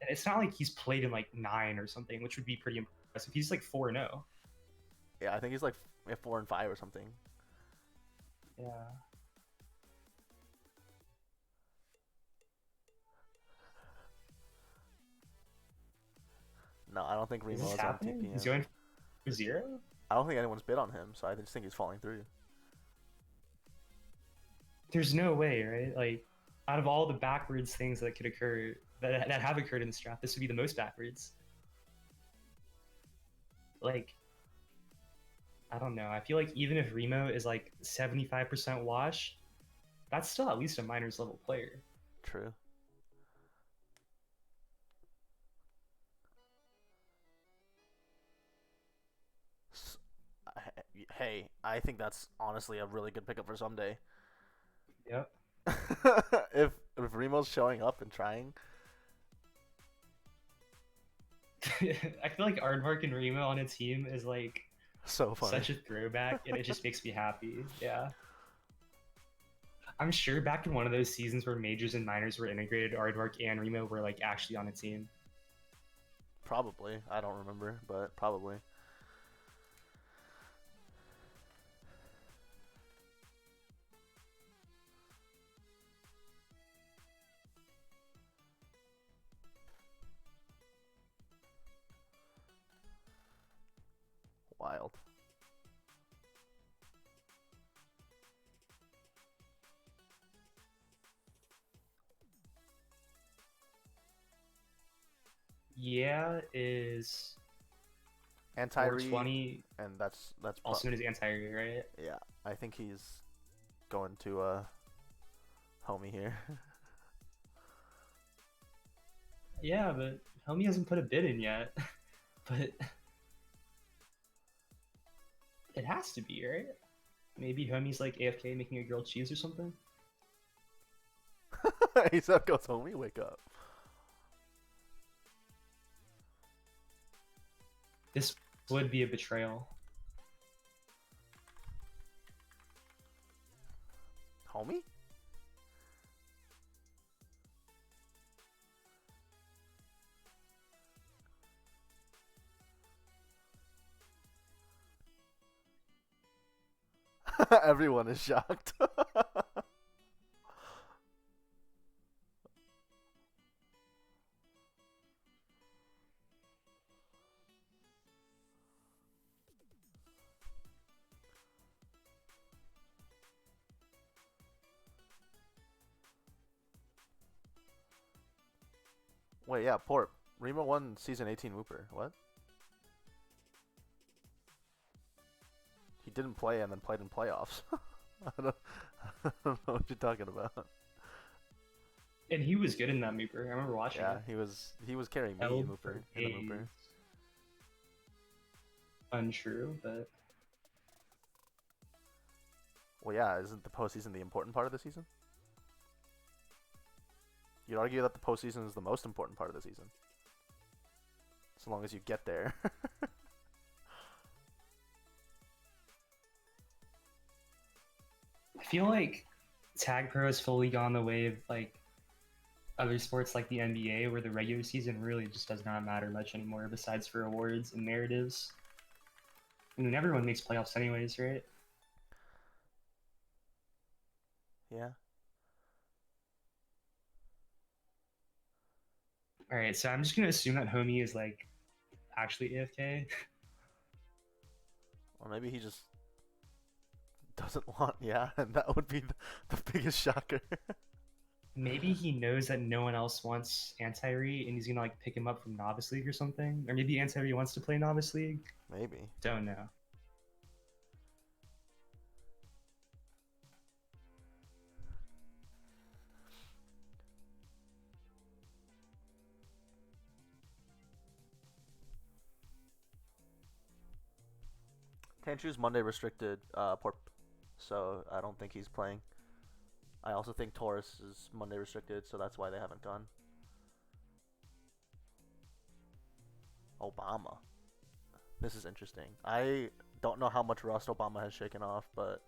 C: it's not like he's played in like 9 or something, which would be pretty impressive. He's like 4-0.
A: Yeah, I think he's like 4 and 5 or something.
C: Yeah.
A: No, I don't think
C: Is
A: Remo
C: this
A: is on
C: happening?
A: TPM.
C: He's going for 0?
A: I don't think anyone's bid on him, so I just think he's falling through.
C: There's no way, right? Like, out of all the backwards things that could occur, that have occurred in this draft, this would be the most backwards. Like, I don't know. I feel like even if Remo is like 75% wash, that's still at least a minors level player.
A: True. Hey, I think that's honestly a really good pickup for someday.
C: Yep.
A: if Remo's showing up and trying,
C: I feel like Aardvark and Remo on a team is like
A: so funny.
C: such a throwback, and it just makes me happy. Yeah. I'm sure back in one of those seasons where majors and minors were integrated, Aardvark and Remo were like actually on a team.
A: Probably. I don't remember, but probably. Wild.
C: Yeah is
A: Anti-re,
C: 420,
A: and that's
C: also known as anti-re, right?
A: yeah. I think he's going to homie here.
C: Yeah, but Helmy hasn't put a bid in yet. But it has to be, right? Maybe Homie's like AFK making a grilled cheese or something.
A: He's up goes homie, wake up.
C: This would be a betrayal.
A: Homie? Everyone is shocked. Wait, yeah, Port. Remo won season 18 Whooper. What? He didn't play and then played in playoffs. I don't know what you're talking about.
C: And he was good in that Mooper. I remember watching
A: Yeah,
C: it.
A: he was carrying me in Whooper. In the Whooper.
C: Untrue, but
A: Well, yeah, isn't the postseason the important part of the season? You'd argue that the postseason is the most important part of the season. So long as you get there.
C: I feel like Tag Pro has fully gone the way of like other sports like the NBA, where the regular season really just does not matter much anymore, besides for awards and narratives. I mean, everyone makes playoffs anyways, right?
A: Yeah.
C: All right, so I'm just gonna assume that homie is like actually AFK.
A: Or maybe he just doesn't want, yeah, and that would be the biggest shocker.
C: Maybe he knows that no one else wants Anti-Re and he's gonna like pick him up from Novice League or something. Or maybe Anti-Re wants to play Novice League.
A: Maybe.
C: Don't know.
A: Can't choose Monday restricted, Porp, so I don't think he's playing. I also think Taurus is Monday restricted, so that's why they haven't gone. Obama. This is interesting. I don't know how much rust Obama has shaken off, but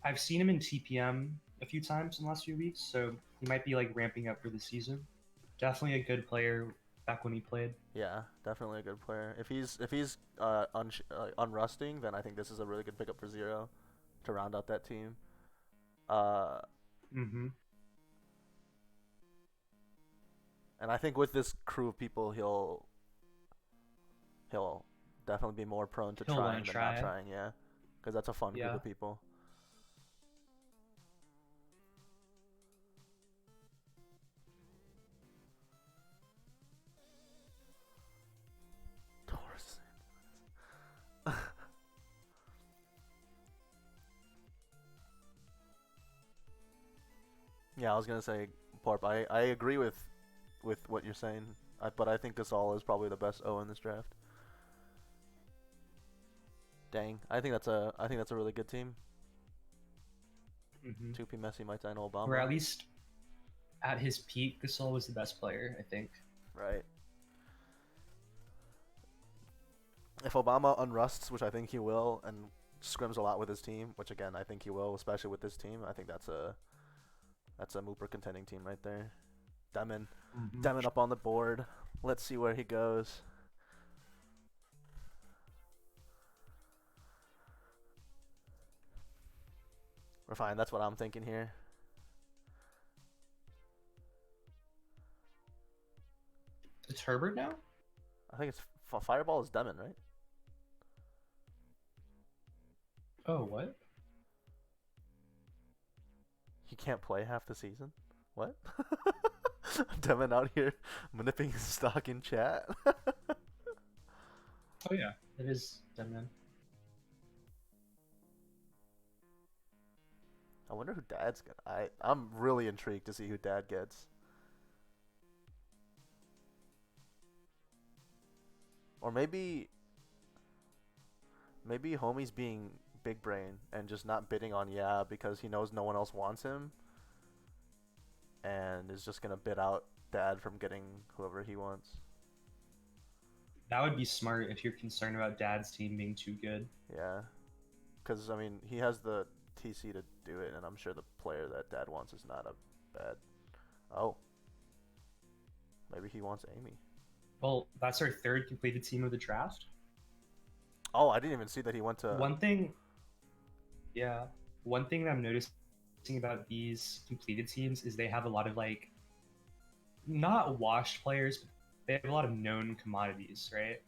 C: I've seen him in TPM a few times in the last few weeks, so he might be like ramping up for the season. Definitely a good player back when he played.
A: yeah, definitely a good player. If he's unrusting, then I think this is a really good pickup for Zero to round out that team.
C: Mm-hmm.
A: And I think with this crew of people, he'll definitely be more prone to
C: He'll
A: trying
C: wanna
A: than
C: try.
A: not trying. Yeah, because that's a fun group
C: Yeah.
A: of people. Taurus. Yeah, I was gonna say, Porp. I agree with what you're saying, but I think this all is probably the best O in this draft. Dang, I think that's a really good team.
C: Mm-hmm.
A: 2P Messi, Might and Obama.
C: Or at least at his peak, Gasol was the best player, I think.
A: Right. If Obama unrusts, which I think he will, and scrims a lot with his team, which again I think he will, especially with this team, I think that's a Mooper contending team right there. Demon up on the board. Let's see where he goes. We're fine. That's what I'm thinking here.
C: It's Herbert now?
A: I think it's Fireball is Demon, right?
C: Oh, what?
A: He can't play half the season? What? Demon out here manipulating his stock in chat.
C: Oh yeah, it is Demon.
A: I wonder who Dad's gonna. I'm really intrigued to see who Dad gets. Or maybe homie's being big brain and just not bidding on Yeah because he knows no one else wants him, and is just gonna bid out Dad from getting whoever he wants.
C: That would be smart if you're concerned about Dad's team being too good.
A: Yeah, because I mean he has the TC to do it, and I'm sure the player that Dad wants is not a bad. Oh, maybe he wants Amy.
C: Well, that's our third completed team of the draft.
A: Oh, I didn't even see that he went to.
C: One thing that I'm noticing about these completed teams is they have a lot of like not washed players, but they have a lot of known commodities, right?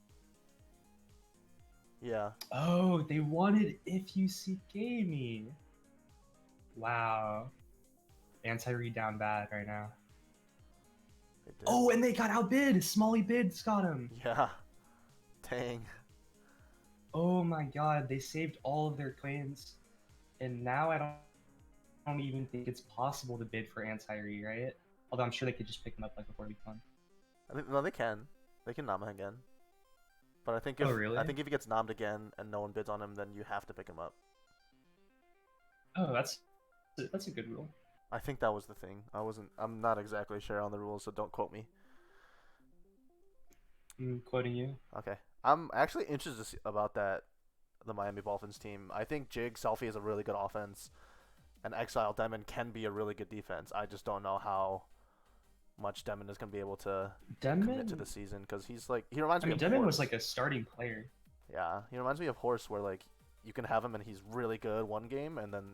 A: Yeah.
C: Oh, they wanted If You See Gamey. Wow. Anti-Read down bad right now.
A: They did.
C: Oh, and they got outbid. Smalley bids got him.
A: Yeah. Dang.
C: Oh my god, they saved all of their claims. And now I don't even think it's possible to bid for Anti-Re, right? Although I'm sure they could just pick him up like before week one.
A: I think no, they can. They can nom him again. But I think if
C: Oh, really?
A: I think if he gets nommed again and no one bids on him, then you have to pick him up.
C: Oh, that's a good rule.
A: I think that was the thing. I'm not exactly sure on the rules, so don't quote me.
C: I'm quoting you.
A: Okay. I'm actually interested to see about that, the Miami Dolphins team. I think Jig Selfie is a really good offense, and Exile Demon can be a really good defense. I just don't know how much Demon is going to be able to commit to the season, because he's like, he reminds me of
C: Demon
A: Horse.
C: was like a starting player.
A: Yeah, he reminds me of Horse, where like you can have him and he's really good one game, and then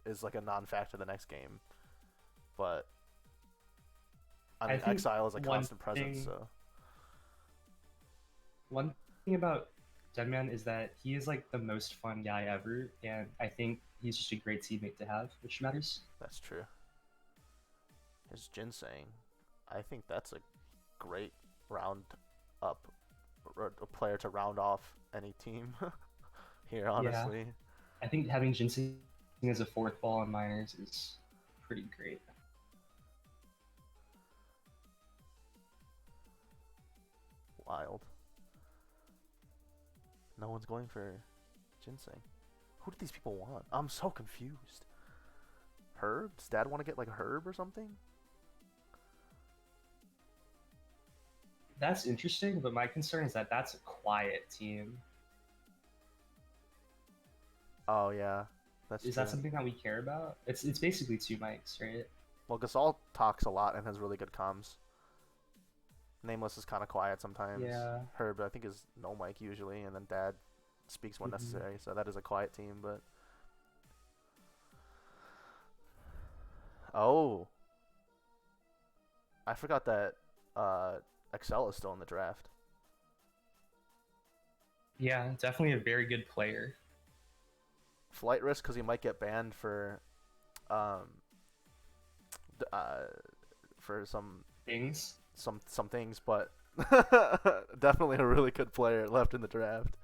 A: is like a non-factor the next game. But I
C: I
A: mean,
C: think
A: Exile is a
C: one
A: constant presence,
C: thing-
A: so
C: One thing about Deadman is that he is like the most fun guy ever, and I think he's just a great teammate to have, which matters.
A: that's true. His Ginseng, I think that's a great round up a player to round off any team here, honestly.
C: I think having Ginseng as a fourth ball in minors is pretty great.
A: Wild. No one's going for Ginseng. Who did these people want? I'm so confused. Herb? Does Dad want to get like a Herb or something?
C: That's interesting, but my concern is that that's a quiet team.
A: Oh yeah, that's
C: Is
A: true.
C: that something that we care about? It's basically two mics, right?
A: Well, Gasol talks a lot and has really good comms. Nameless is kind of quiet sometimes.
C: Yeah.
A: Herb, I think, is no mic usually, and then Dad speaks when
C: Mhm.
A: necessary. So that is a quiet team, but oh, I forgot that Excel is still in the draft.
C: Yeah, definitely a very good player.
A: Flight risk because he might get banned for for some
C: Things.
A: things, but definitely a really good player left in the draft.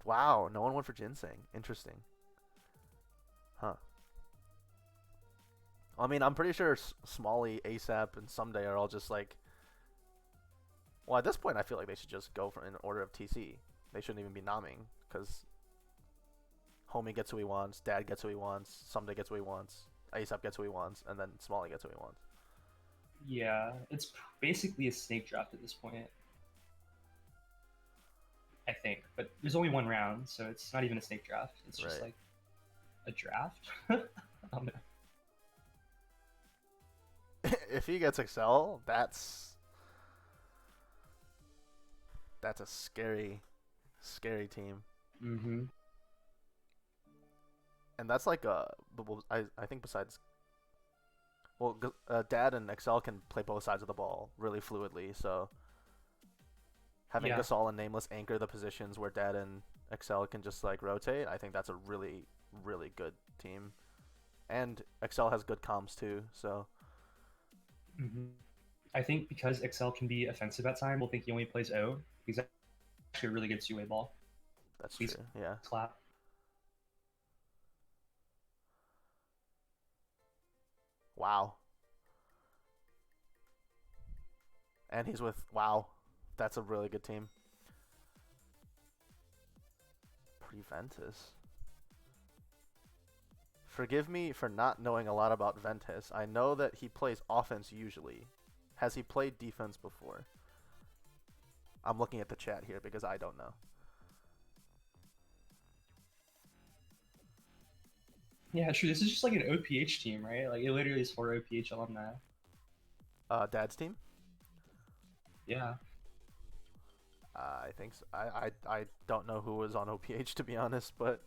A: Wow, no one went for Ginseng. Interesting. Huh. I mean, I'm pretty sure Smalley, ASAP, and Someday are all just like. Well, at this point, I feel like they should just go for in order of TC. They shouldn't even be nomming because Homie gets who he wants, Dad gets who he wants, Someday gets who he wants, ASAP gets who he wants, and then Smalley gets who he wants.
C: Yeah, it's basically a snake draft at this point. I think, but there's only one round, so it's not even a snake draft. It's just
A: Right.
C: like a draft. I don't know.
A: If he gets Excel, that's a scary team.
C: Mm-hmm.
A: And that's like I think besides, well, Dad and Excel can play both sides of the ball really fluidly. So having
C: Yeah.
A: Gasol and Nameless anchor the positions where Dad and Excel can just like rotate, I think that's a really good team. And Excel has good comms too, so
C: Mm-hmm. I think because Excel can be offensive at time, we'll think he only plays O. He's actually a really good two-way ball.
A: that's
C: Please.
A: true. Yeah.
C: Clap.
A: Wow. And he's with wow. That's a really good team. Preventus. Forgive me for not knowing a lot about Ventus. I know that he plays offense usually. Has he played defense before? I'm looking at the chat here because I don't know.
C: Yeah, sure. This is just like an OPH team, right? Like it literally is for OPH alumni.
A: Dad's team?
C: Yeah.
A: I think so. I don't know who was on OPH to be honest, but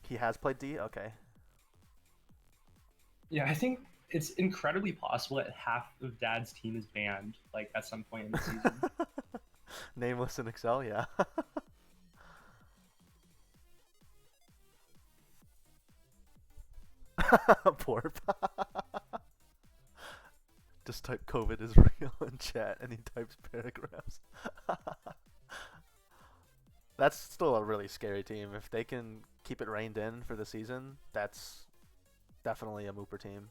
A: he has played D? Okay.
C: Yeah, I think it's incredibly possible that half of Dad's team is banned, like at some point in the season.
A: Nameless in Excel, yeah. Porp. Just type COVID is real in chat and he types paragraphs. That's still a really scary team. If they can keep it reined in for the season, that's definitely a Mooper team.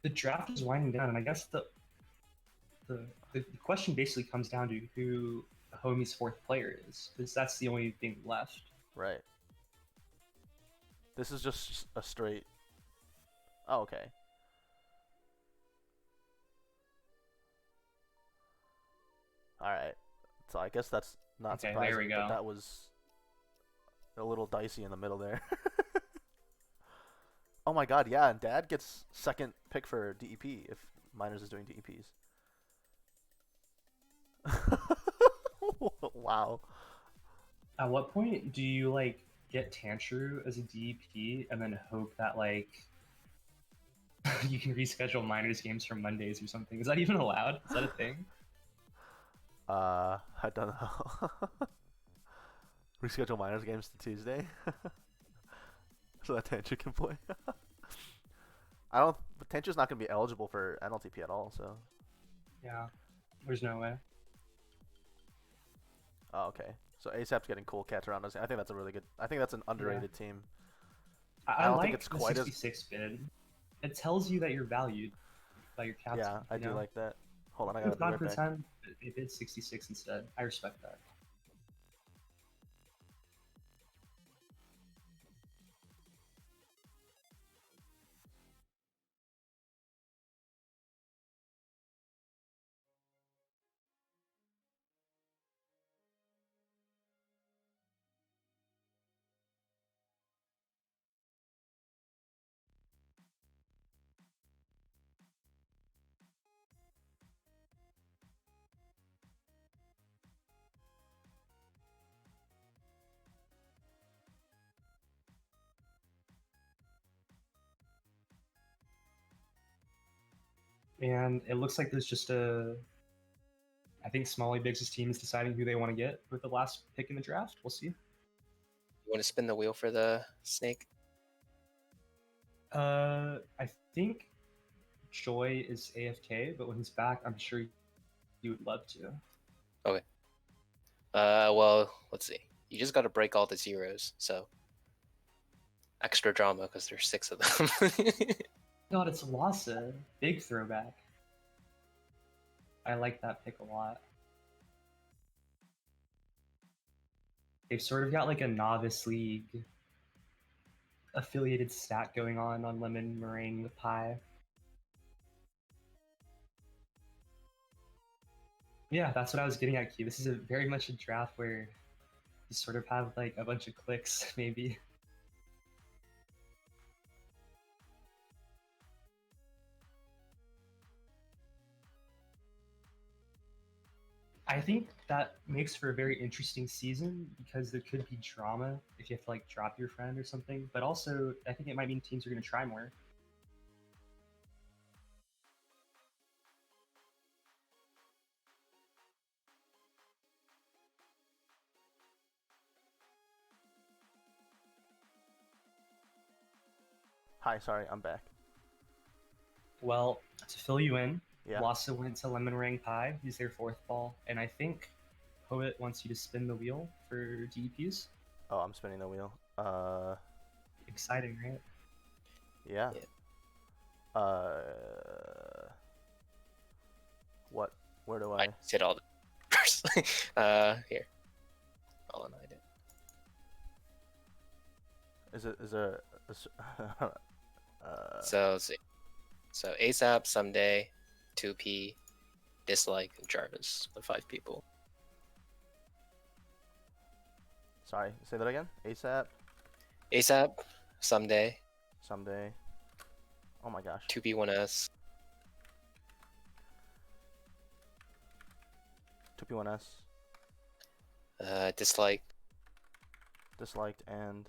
C: The draft is winding down, and I guess the question basically comes down to who Homie's fourth player is, because that's the only thing left.
A: Right. This is just a straight. Oh, okay. Alright. So I guess that's not
C: Okay, there
A: surprising,
C: we
A: but
C: go.
A: that was a little dicey in the middle there. Oh my god, yeah, and Dad gets second pick for DEP if Miners is doing DEPs. Wow.
C: At what point do you like get Tantru as a DP and then hope that like you can reschedule minors games from Mondays or something? Is that even allowed? Is that a thing?
A: I don't know. Reschedule minors games to Tuesday, so that Tantru can play. I don't. But Tantru's not gonna be eligible for NLTP at all. So.
C: Yeah, there's no way.
A: Oh, okay. So ASAP's getting cool cats around us. I think that's a really good. I think that's an underrated team. I
C: I
A: don't
C: like
A: think it's
C: the
A: quite as.
C: 66 bid. It tells you that you're valued by your captain.
A: Yeah, I
C: you
A: do
C: know?
A: like that. Hold on, I gotta
C: If
A: be
C: not
A: right
C: for
A: back.
C: time, they bid 66 instead. I respect that. And it looks like there's just a. I think Smalley Biggs' team is deciding who they want to get with the last pick in the draft. We'll see.
G: You want to spin the wheel for the snake?
C: I think Joy is AFK, but when he's back, I'm sure you would love to.
G: Okay. Well, let's see. You just got to break all the zeros, so extra drama because there's 6 of them.
C: God, it's Lhasa. Big throwback. I like that pick a lot. They've sort of got like a novice league affiliated stat going on lemon meringue pie. Yeah, that's what I was getting at, Q. This is very much a draft where you sort of have like a bunch of clicks, maybe. I think that makes for a very interesting season because there could be drama if you have to like drop your friend or something. But also, I think it might mean teams are going to try more.
A: Hi, sorry, I'm back.
C: Well, to fill you in,
A: Yeah.
C: Lhasa went to lemon meringue pie. He's their 4th ball, and I think Poet wants you to spin the wheel for DPs.
A: Oh, I'm spinning the wheel.
C: Exciting, right?
A: Yeah.
G: Yeah.
A: What? Where do
G: I
A: I?
G: just hit all the first. Here. Hold on, I did.
A: Is it? Is there?
G: So let's see. So ASAP, Someday, 2P, Dislike, and Jarvis, the 5 people.
A: Sorry, say that again. ASAP.
G: ASAP, Someday,
A: Someday. Oh my gosh.
G: 2P1S,
A: 2P1S.
G: Dislike,
A: Disliked and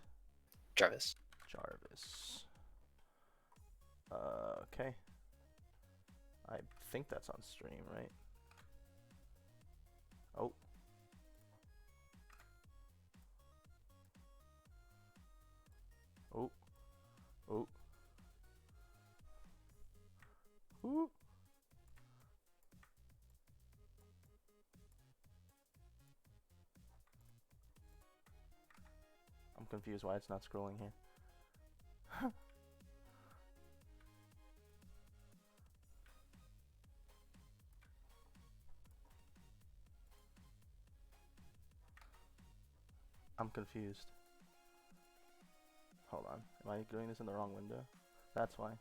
G: Jarvis.
A: Jarvis. Okay. I think that's on stream, right? Oh. Oh. Oh. Ooh. I'm confused why it's not scrolling here. I'm confused. Hold on. Am I doing this in the wrong window? That's why.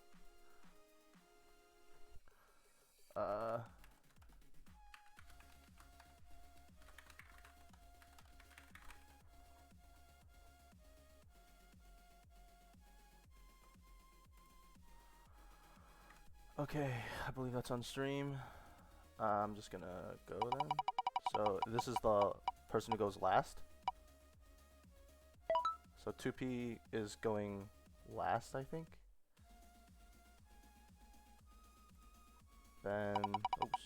A: Okay, I believe that's on stream. I'm just gonna go then. So this is the person who goes last. So 2P is going last, I think. Then, oops.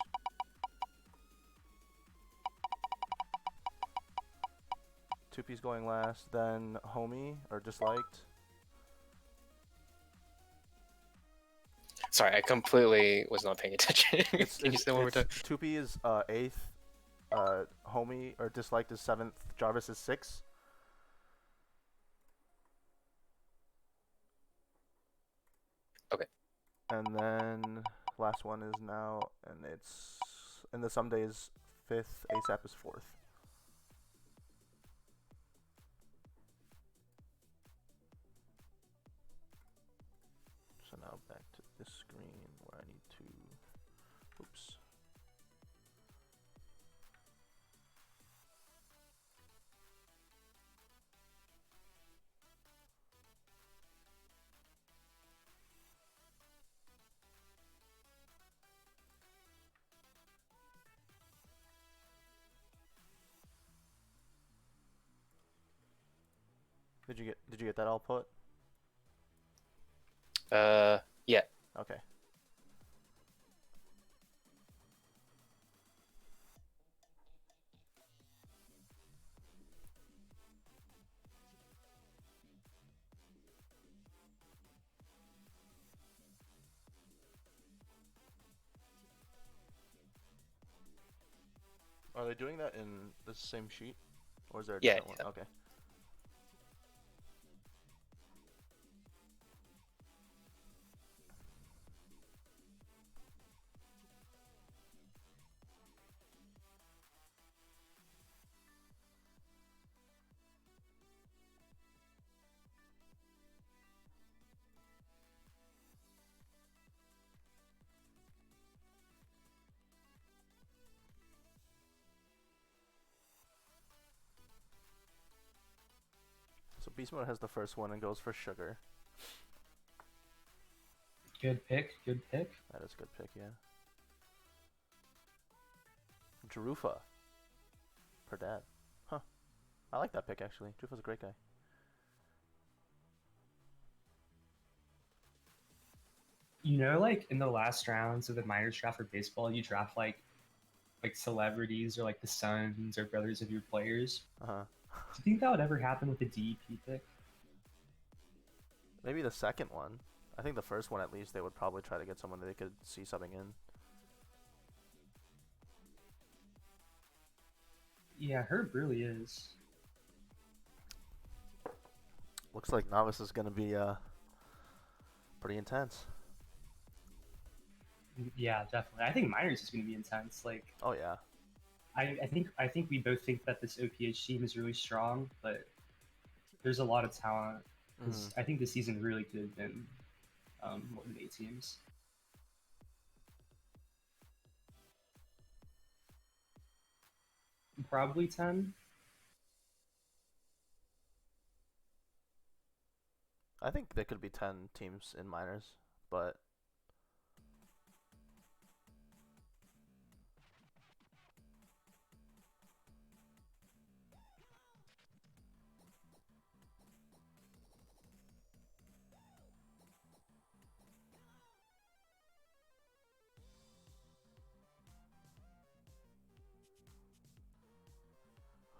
A: Two P's going last, then homie or disliked.
G: Sorry, I completely was not paying attention. Can you say one more time?
A: 2P is 8th, homie or disliked is 7th, Jarvis is 6th.
G: Okay.
A: And then last one is now, and it's in the some days 5th, ASAP is 4th. So now back to this screen where I need to, oops. Did you get that all put?
G: Yeah.
A: Okay. Are they doing that in the same sheet? Or is there a
G: Yeah,
A: different one? Okay. So Beast Mode has the first one and goes for sugar.
C: Good pick. Good pick.
A: That is a good pick, yeah. Jarufa. Per dad. Huh. I like that pick actually. Jarufa's a great guy.
C: You know, like in the last rounds of the minors draft for baseball, you draft like celebrities or like the sons or brothers of your players.
A: Uh-huh.
C: Do you think that would ever happen with the DEP pick?
A: Maybe the second one. I think the first one at least they would probably try to get someone that they could see subbing in.
C: Yeah, Herb really is.
A: Looks like novice is gonna be pretty intense.
C: Yeah, definitely. I think minors is going to be intense. Like,
A: Oh yeah.
C: I think we both think that this OPH team is really strong, but there's a lot of talent. Because I think the season really could have been more than 8 teams. Probably 10.
A: I think there could be 10 teams in minors, but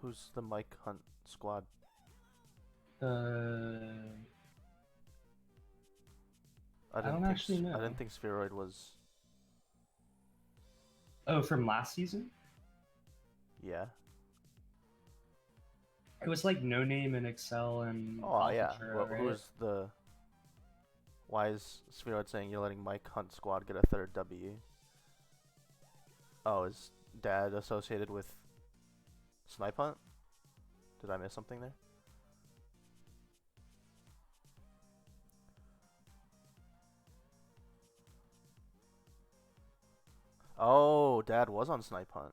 A: who's the Mike Hunt squad?
C: I don't actually know.
A: I didn't think Spheroid was.
C: Oh, from last season?
A: Yeah.
C: It was like No Name in Excel and
A: Oh yeah.
C: Alcantara,
A: Well,
C: right?
A: who's the? Why is Spheroid saying you're letting Mike Hunt squad get a third W? Oh, is Dad associated with Snipe Hunt? Did I miss something there? Oh, Dad was on Snipe Hunt.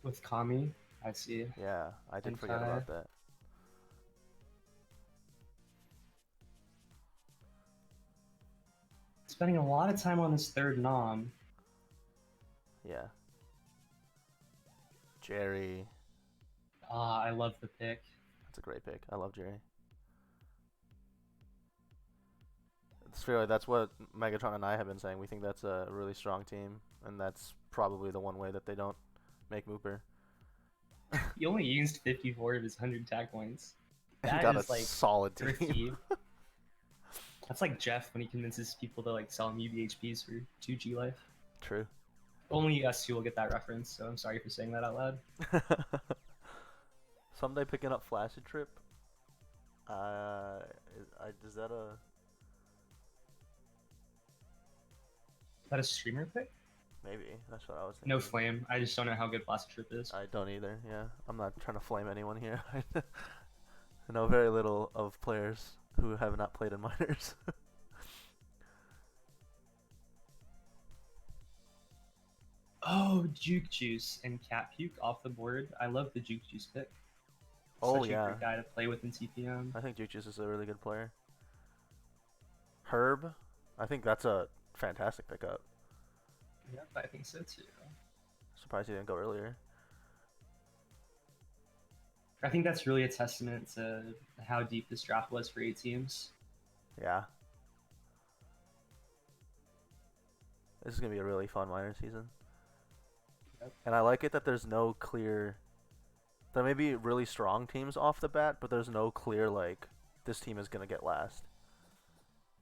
C: With Kami, I see.
A: Yeah, I did
C: And
A: forget
C: Kai.
A: about that.
C: Spending a lot of time on this third nom.
A: Yeah. Jerry.
C: I love the pick.
A: That's a great pick. I love Jerry. It's really, that's what Megatron and I have been saying. We think that's a really strong team, and that's probably the one way that they don't make Mooper.
C: He only used 54 of his 100 tag points.
A: He
C: That
A: got
C: is
A: a
C: like
A: solid team.
C: thrifty. That's like Jeff when he convinces people to like sell him UBHPs for 2G life.
A: True.
C: Only us two will get that reference, so I'm sorry for saying that out loud.
A: Someday picking up Flaccid Trip. Is that a...
C: Is that a streamer pick?
A: Maybe. That's what I was thinking.
C: No flame. I just don't know how good Blast Trip is.
A: I don't either, yeah. I'm not trying to flame anyone here. I know very little of players who have not played in minors.
C: Oh, Juke Juice and Cat Puke off the board. I love the Juke Juice pick.
A: Oh,
C: Such a
A: yeah.
C: great guy to play with in TPM.
A: I think Juke Juice is a really good player. Herb, I think that's a fantastic pickup.
C: Yep, I think so too.
A: Surprised he didn't go earlier.
C: I think that's really a testament to how deep this draft was for 8 teams.
A: Yeah. This is going to be a really fun minor season.
C: Yep.
A: And I like it that there's no clear... There may be really strong teams off the bat, but there's no clear, like, this team is going to get last.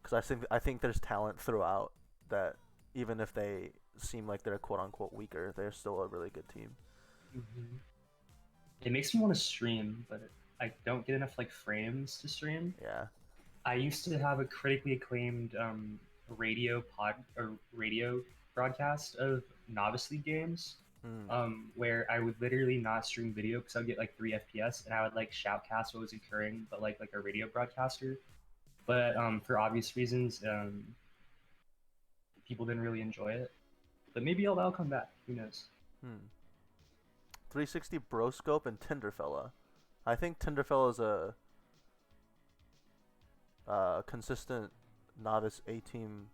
A: Because I think there's talent throughout that even if they seem like they're quote-unquote weaker, they're still a really good team.
C: Mm-hmm. It makes me want to stream, but I don't get enough like frames to stream.
A: Yeah.
C: I used to have a critically acclaimed radio broadcast of Novice League games, where I would literally not stream video because I'd get like 3 FPS and I would like shoutcast what was occurring, but like a radio broadcaster. But for obvious reasons, people didn't really enjoy it. But maybe that'll come back. Who knows?
A: 360 Broscope and Tinderfella. I think Tinderfella is a consistent novice A-team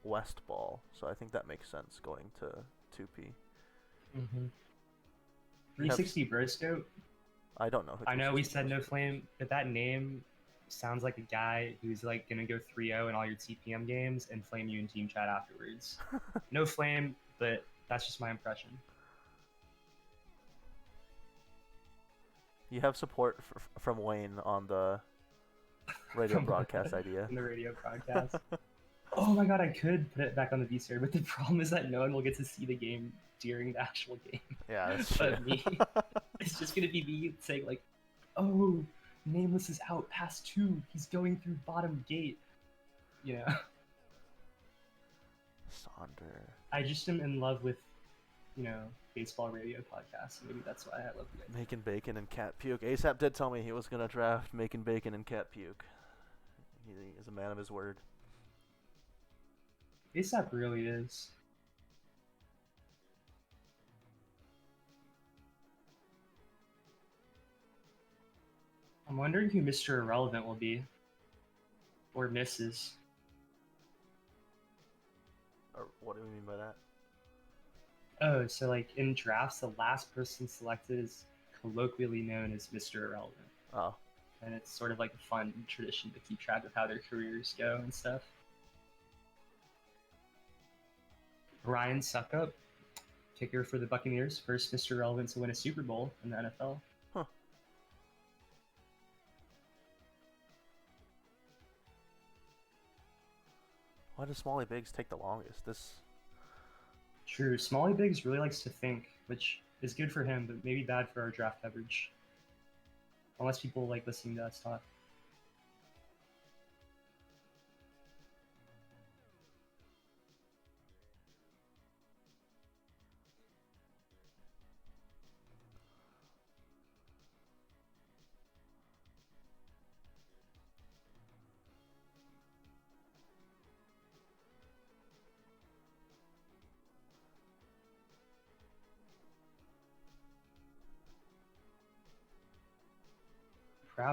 A: West ball, so I think that makes sense going to 2P.
C: 360 Broscope?
A: I don't know. Who
C: I know we
A: 360
C: said no
A: Broscope is.
C: flame, but that name sounds like a guy who's like gonna go 3-0 in all your TPM games and flame you in team chat afterwards. No flame, but that's just my impression.
A: You have support from Wayne on the radio broadcast idea.
C: On the radio broadcast. Oh my god, I could put it back on the VCR, but the problem is that no one will get to see the game during the actual game.
A: Yeah, that's true.
C: But me. It's just gonna be me saying like, oh, Nameless is out past 2. He's going through bottom gate. Yeah.
A: Sonder.
C: I just am in love with, baseball radio podcasts. Maybe that's why I love it.
A: Making Bacon and Cat Puke. ASAP did tell me he was gonna draft Making Bacon and Cat Puke. He is a man of his word.
C: ASAP really is. I'm wondering who Mr. Irrelevant will be. Or Mrs.
A: Or what do we mean by that?
C: Oh, so like in drafts, the last person selected is colloquially known as Mr. Irrelevant.
A: Oh.
C: And it's sort of like a fun tradition to keep track of how their careers go and stuff. Ryan Suckup, kicker for the Buccaneers, first Mr. Irrelevant to win a Super Bowl in the NFL.
A: Huh. Why does Smalley Biggs take the longest?
C: True, Smalley Biggs really likes to think, which is good for him, but maybe bad for our draft coverage. Unless people like listening to us talk.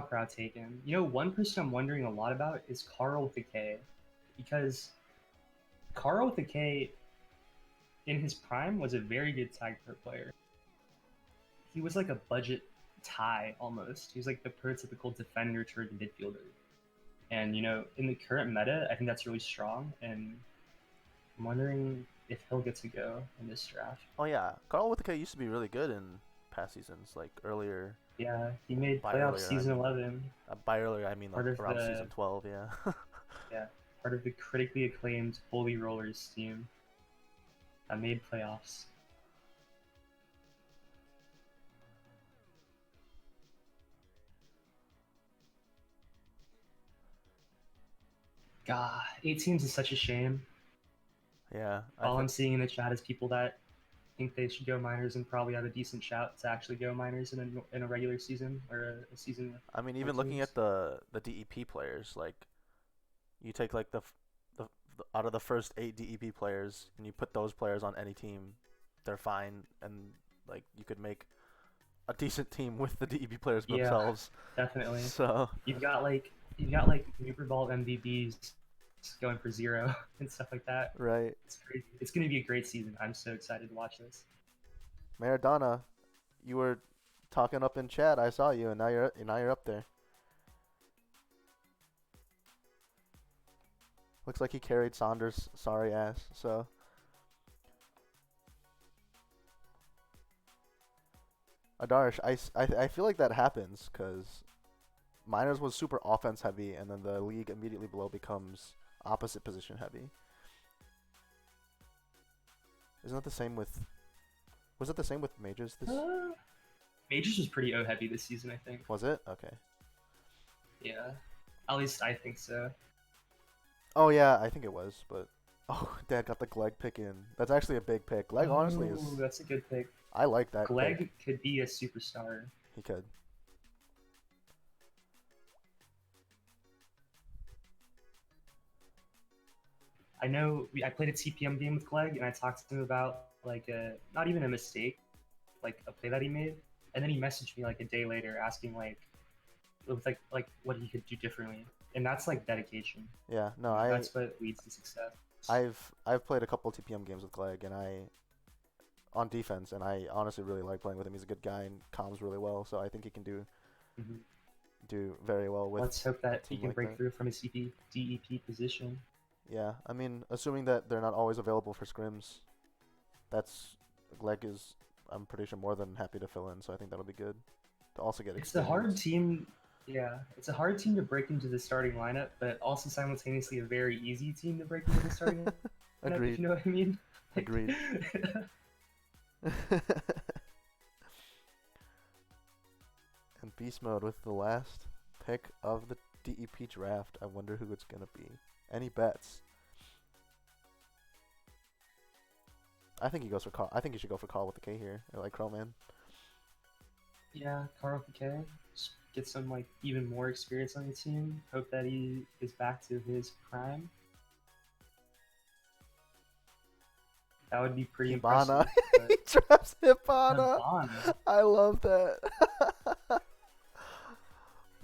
C: Proud taken. One person I'm wondering a lot about is Carl with a K. Because Carl with a K in his prime was a very good tag pro player. He was like a budget tie almost. He was like the prototypical defender turned midfielder. And in the current meta, I think that's really strong. And I'm wondering if he'll get to go in this draft.
A: Oh yeah, Carl with the K used to be really good in past seasons, like earlier.
C: Yeah, he made
A: By
C: playoff
A: earlier, I
C: season
A: mean-
C: 11.
A: By earlier, I mean like
C: Part of
A: around
C: the-
A: season 12. Yeah.
C: Yeah, part of the critically acclaimed Holy Rollers team that made playoffs. God, 8 teams is such a shame.
A: Yeah.
C: All I'm seeing in the chat is people that think they should go minors and probably have a decent shout to actually go minors in a regular season or a season. With
A: I mean, even looking
C: teams.
A: at the DEP players, like you take like the out of the first 8 DEP players and you put those players on any team, they're fine, and like you could make a decent team with the DEP players
C: Yeah.
A: themselves.
C: Definitely.
A: So
C: You've got like Nuper Ball MVBs going for 0 and stuff like that.
A: right,
C: It's crazy. It's gonna be a great season. I'm so excited to watch this.
A: Maradona, you were talking up in chat. I saw you, and now you're up there. Looks like he carried Saunders' sorry ass. So Adarsh, I feel like that happens because minors was super offense heavy, and then the league immediately below becomes opposite position heavy. Isn't that the same with? Was it the same with majors? This
C: Majors was pretty O heavy this season, I think.
A: was it? Okay.
C: Yeah, at least I think so.
A: Oh yeah, I think it was, but Dad got the Gleg pick in. That's actually a big pick. Gleg honestly is.
C: Ooh, that's a good pick.
A: I like that.
C: Gleg
A: pick.
C: could be a superstar.
A: He could.
C: I know I played a TPM game with Gleg, and I talked to him about like not even a mistake, like a play that he made, and then he messaged me like a day later asking like what he could do differently, and that's like dedication.
A: Yeah. No,
C: That's what leads to success.
A: I've played a couple TPM games with Gleg, and on defense, and I honestly really like playing with him. He's a good guy and comms really well, so I think he can do very well with.
C: Let's hope that he
A: team
C: can
A: like
C: break
A: that.
C: through from his DEP position.
A: Yeah, I mean, assuming that they're not always available for scrims, Gleg is, I'm pretty sure, more than happy to fill in, so I think that'll be good. To also get
C: It's a hard
A: experience.
C: team. Yeah, it's a hard team to break into the starting lineup, but also simultaneously a very easy team to break into the starting lineup. If
A: Agreed.
C: you know what I mean?
A: Agreed. And Beast Mode with the last pick of the DEP draft. I wonder who it's gonna be. Any bets? I think he goes for Carl. I think he should go for Carl with the K here. I like Crowman.
C: Yeah, Carl Piquet. Just get some like even more experience on the team. Hope that he is back to his prime. That would be pretty
A: Hibana.
C: impressive.
A: He drafts Hibana.
C: Hibana.
A: I love that.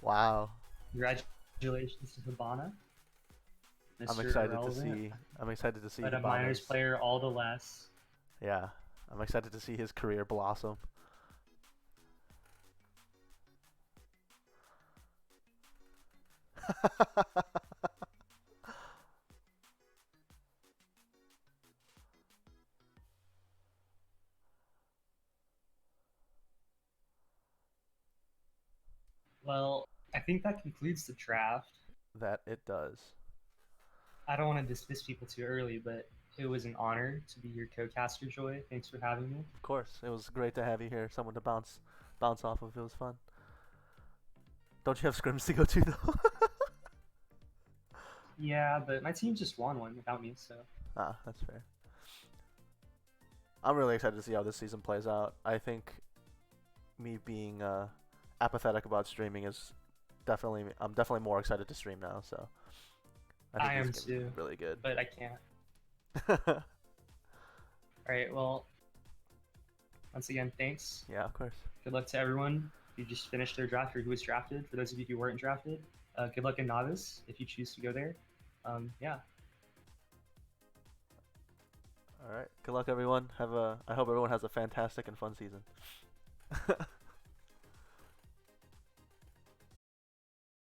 A: Wow.
C: Congratulations to Hibana.
A: I'm
C: Mr.
A: excited to
C: Irrelevant.
A: see. I'm excited to see.
C: But a minors
A: Hibana's-
C: player all the less.
A: Yeah, I'm excited to see his career blossom.
C: Well, I think that concludes the draft.
A: That it does.
C: I don't want to dismiss people too early, but it was an honor to be your co-caster, Joy. Thanks for having me.
A: Of course, it was great to have you here. Someone to bounce off of. It was fun. Don't you have scrims to go to though?
C: Yeah, but my team just won one without me, so.
A: Ah, that's fair. I'm really excited to see how this season plays out. I think me being apathetic about streaming is I'm definitely more excited to stream now. So
C: I am
A: it's gonna be
C: too.
A: really good.
C: But I can't. Alright, well, once again, thanks.
A: Yeah, of course.
C: Good luck to everyone who just finished their draft or who was drafted. For those of you who weren't drafted, good luck in Novice if you choose to go there. Yeah.
A: All right. Good luck, everyone. I hope everyone has a fantastic and fun season.